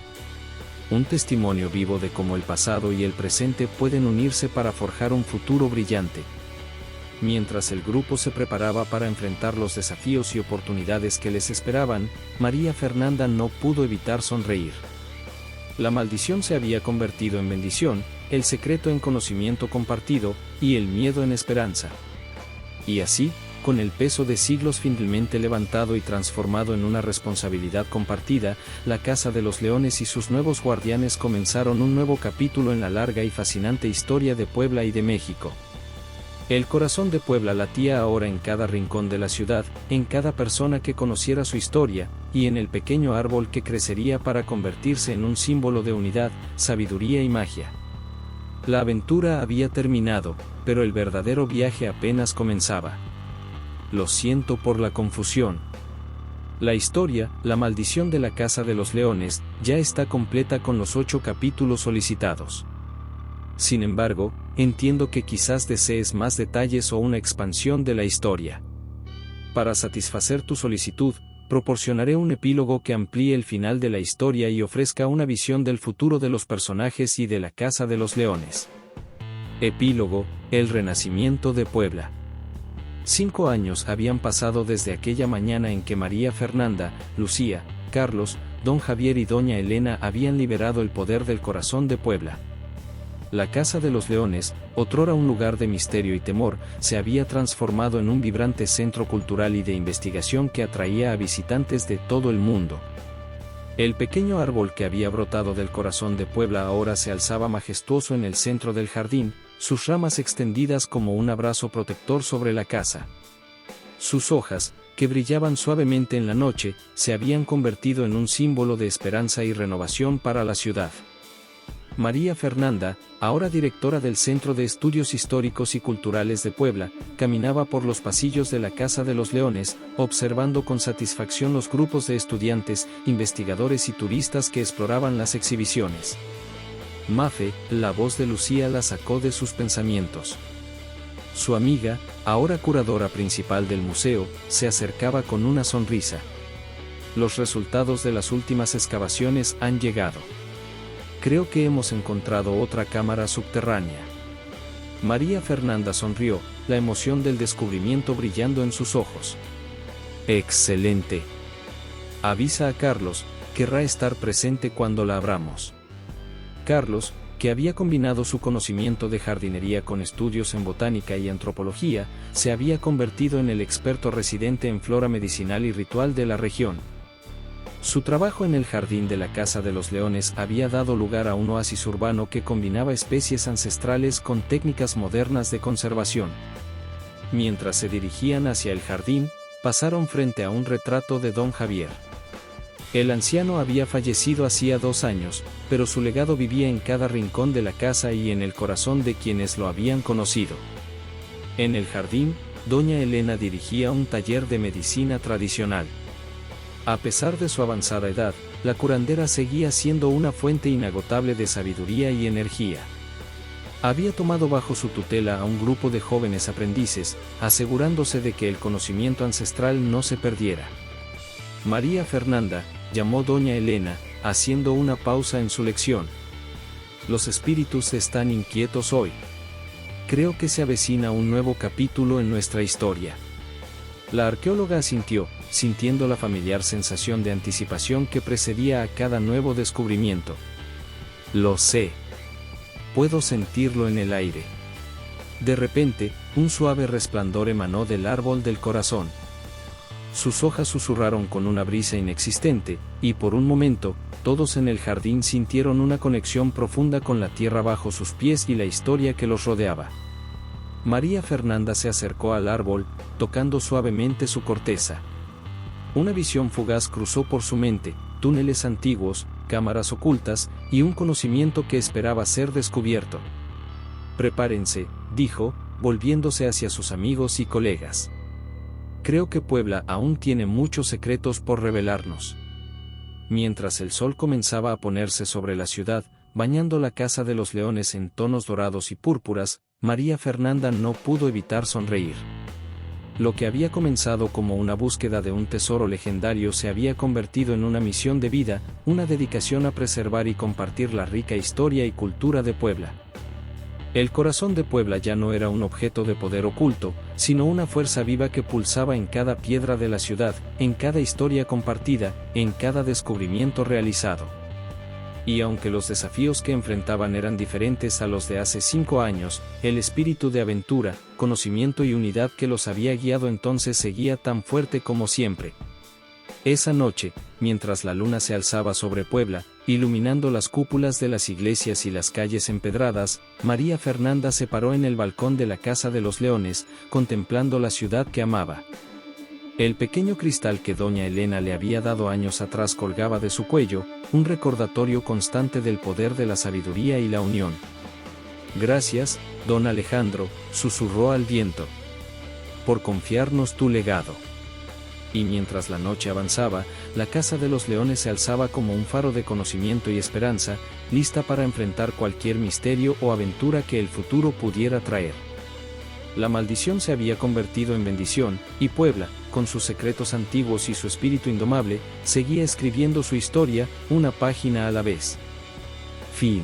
Un testimonio vivo de cómo el pasado y el presente pueden unirse para forjar un futuro brillante. Mientras el grupo se preparaba para enfrentar los desafíos y oportunidades que les esperaban, María Fernanda no pudo evitar sonreír. La maldición se había convertido en bendición, el secreto en conocimiento compartido, y el miedo en esperanza. Y así, con el peso de siglos finalmente levantado y transformado en una responsabilidad compartida, la Casa de los Leones y sus nuevos guardianes comenzaron un nuevo capítulo en la larga y fascinante historia de Puebla y de México. El corazón de Puebla latía ahora en cada rincón de la ciudad, en cada persona que conociera su historia, y en el pequeño árbol que crecería para convertirse en un símbolo de unidad, sabiduría y magia. La aventura había terminado, pero el verdadero viaje apenas comenzaba. Lo siento por la confusión. La historia, La maldición de la Casa de los Leones, ya está completa con los 8 capítulos solicitados. Sin embargo, entiendo que quizás desees más detalles o una expansión de la historia. Para satisfacer tu solicitud, proporcionaré un epílogo que amplíe el final de la historia y ofrezca una visión del futuro de los personajes y de la Casa de los Leones. Epílogo, El renacimiento de Puebla. 5 años habían pasado desde aquella mañana en que María Fernanda, Lucía, Carlos, don Javier y doña Elena habían liberado el poder del corazón de Puebla. La Casa de los Leones, otrora un lugar de misterio y temor, se había transformado en un vibrante centro cultural y de investigación que atraía a visitantes de todo el mundo. El pequeño árbol que había brotado del corazón de Puebla ahora se alzaba majestuoso en el centro del jardín, sus ramas extendidas como un abrazo protector sobre la casa. Sus hojas, que brillaban suavemente en la noche, se habían convertido en un símbolo de esperanza y renovación para la ciudad. María Fernanda, ahora directora del Centro de Estudios Históricos y Culturales de Puebla, caminaba por los pasillos de la Casa de los Leones, observando con satisfacción los grupos de estudiantes, investigadores y turistas que exploraban las exhibiciones. Mafe, la voz de Lucía, la sacó de sus pensamientos. Su amiga, ahora curadora principal del museo, se acercaba con una sonrisa. Los resultados de las últimas excavaciones han llegado. Creo que hemos encontrado otra cámara subterránea. María Fernanda sonrió, la emoción del descubrimiento brillando en sus ojos. ¡Excelente! Avisa a Carlos, querrá estar presente cuando la abramos. Carlos, que había combinado su conocimiento de jardinería con estudios en botánica y antropología, se había convertido en el experto residente en flora medicinal y ritual de la región. Su trabajo en el jardín de la Casa de los Leones había dado lugar a un oasis urbano que combinaba especies ancestrales con técnicas modernas de conservación. Mientras se dirigían hacia el jardín, pasaron frente a un retrato de don Javier. El anciano había fallecido hacía 2 años, pero su legado vivía en cada rincón de la casa y en el corazón de quienes lo habían conocido. En el jardín, doña Elena dirigía un taller de medicina tradicional. A pesar de su avanzada edad, la curandera seguía siendo una fuente inagotable de sabiduría y energía. Había tomado bajo su tutela a un grupo de jóvenes aprendices, asegurándose de que el conocimiento ancestral no se perdiera. María Fernanda, llamó doña Elena, haciendo una pausa en su lección. Los espíritus están inquietos hoy. Creo que se avecina un nuevo capítulo en nuestra historia. La arqueóloga asintió, sintiendo la familiar sensación de anticipación que precedía a cada nuevo descubrimiento. Lo sé. Puedo sentirlo en el aire. De repente, un suave resplandor emanó del árbol del corazón. Sus hojas susurraron con una brisa inexistente, y por un momento, todos en el jardín sintieron una conexión profunda con la tierra bajo sus pies y la historia que los rodeaba. María Fernanda se acercó al árbol, tocando suavemente su corteza. Una visión fugaz cruzó por su mente, túneles antiguos, cámaras ocultas, y un conocimiento que esperaba ser descubierto. «Prepárense», dijo, volviéndose hacia sus amigos y colegas. «Creo que Puebla aún tiene muchos secretos por revelarnos». Mientras el sol comenzaba a ponerse sobre la ciudad, bañando la casa de los leones en tonos dorados y púrpuras, María Fernanda no pudo evitar sonreír. Lo que había comenzado como una búsqueda de un tesoro legendario se había convertido en una misión de vida, una dedicación a preservar y compartir la rica historia y cultura de Puebla. El corazón de Puebla ya no era un objeto de poder oculto, sino una fuerza viva que pulsaba en cada piedra de la ciudad, en cada historia compartida, en cada descubrimiento realizado. Y aunque los desafíos que enfrentaban eran diferentes a los de hace 5 años, el espíritu de aventura, conocimiento y unidad que los había guiado entonces seguía tan fuerte como siempre. Esa noche, mientras la luna se alzaba sobre Puebla, iluminando las cúpulas de las iglesias y las calles empedradas, María Fernanda se paró en el balcón de la Casa de los Leones, contemplando la ciudad que amaba. El pequeño cristal que doña Elena le había dado años atrás colgaba de su cuello, un recordatorio constante del poder de la sabiduría y la unión. «Gracias, don Alejandro», susurró al viento, «por confiarnos tu legado». Y mientras la noche avanzaba, la Casa de los Leones se alzaba como un faro de conocimiento y esperanza, lista para enfrentar cualquier misterio o aventura que el futuro pudiera traer. La maldición se había convertido en bendición, y Puebla, con sus secretos antiguos y su espíritu indomable, seguía escribiendo su historia, una página a la vez. Fin.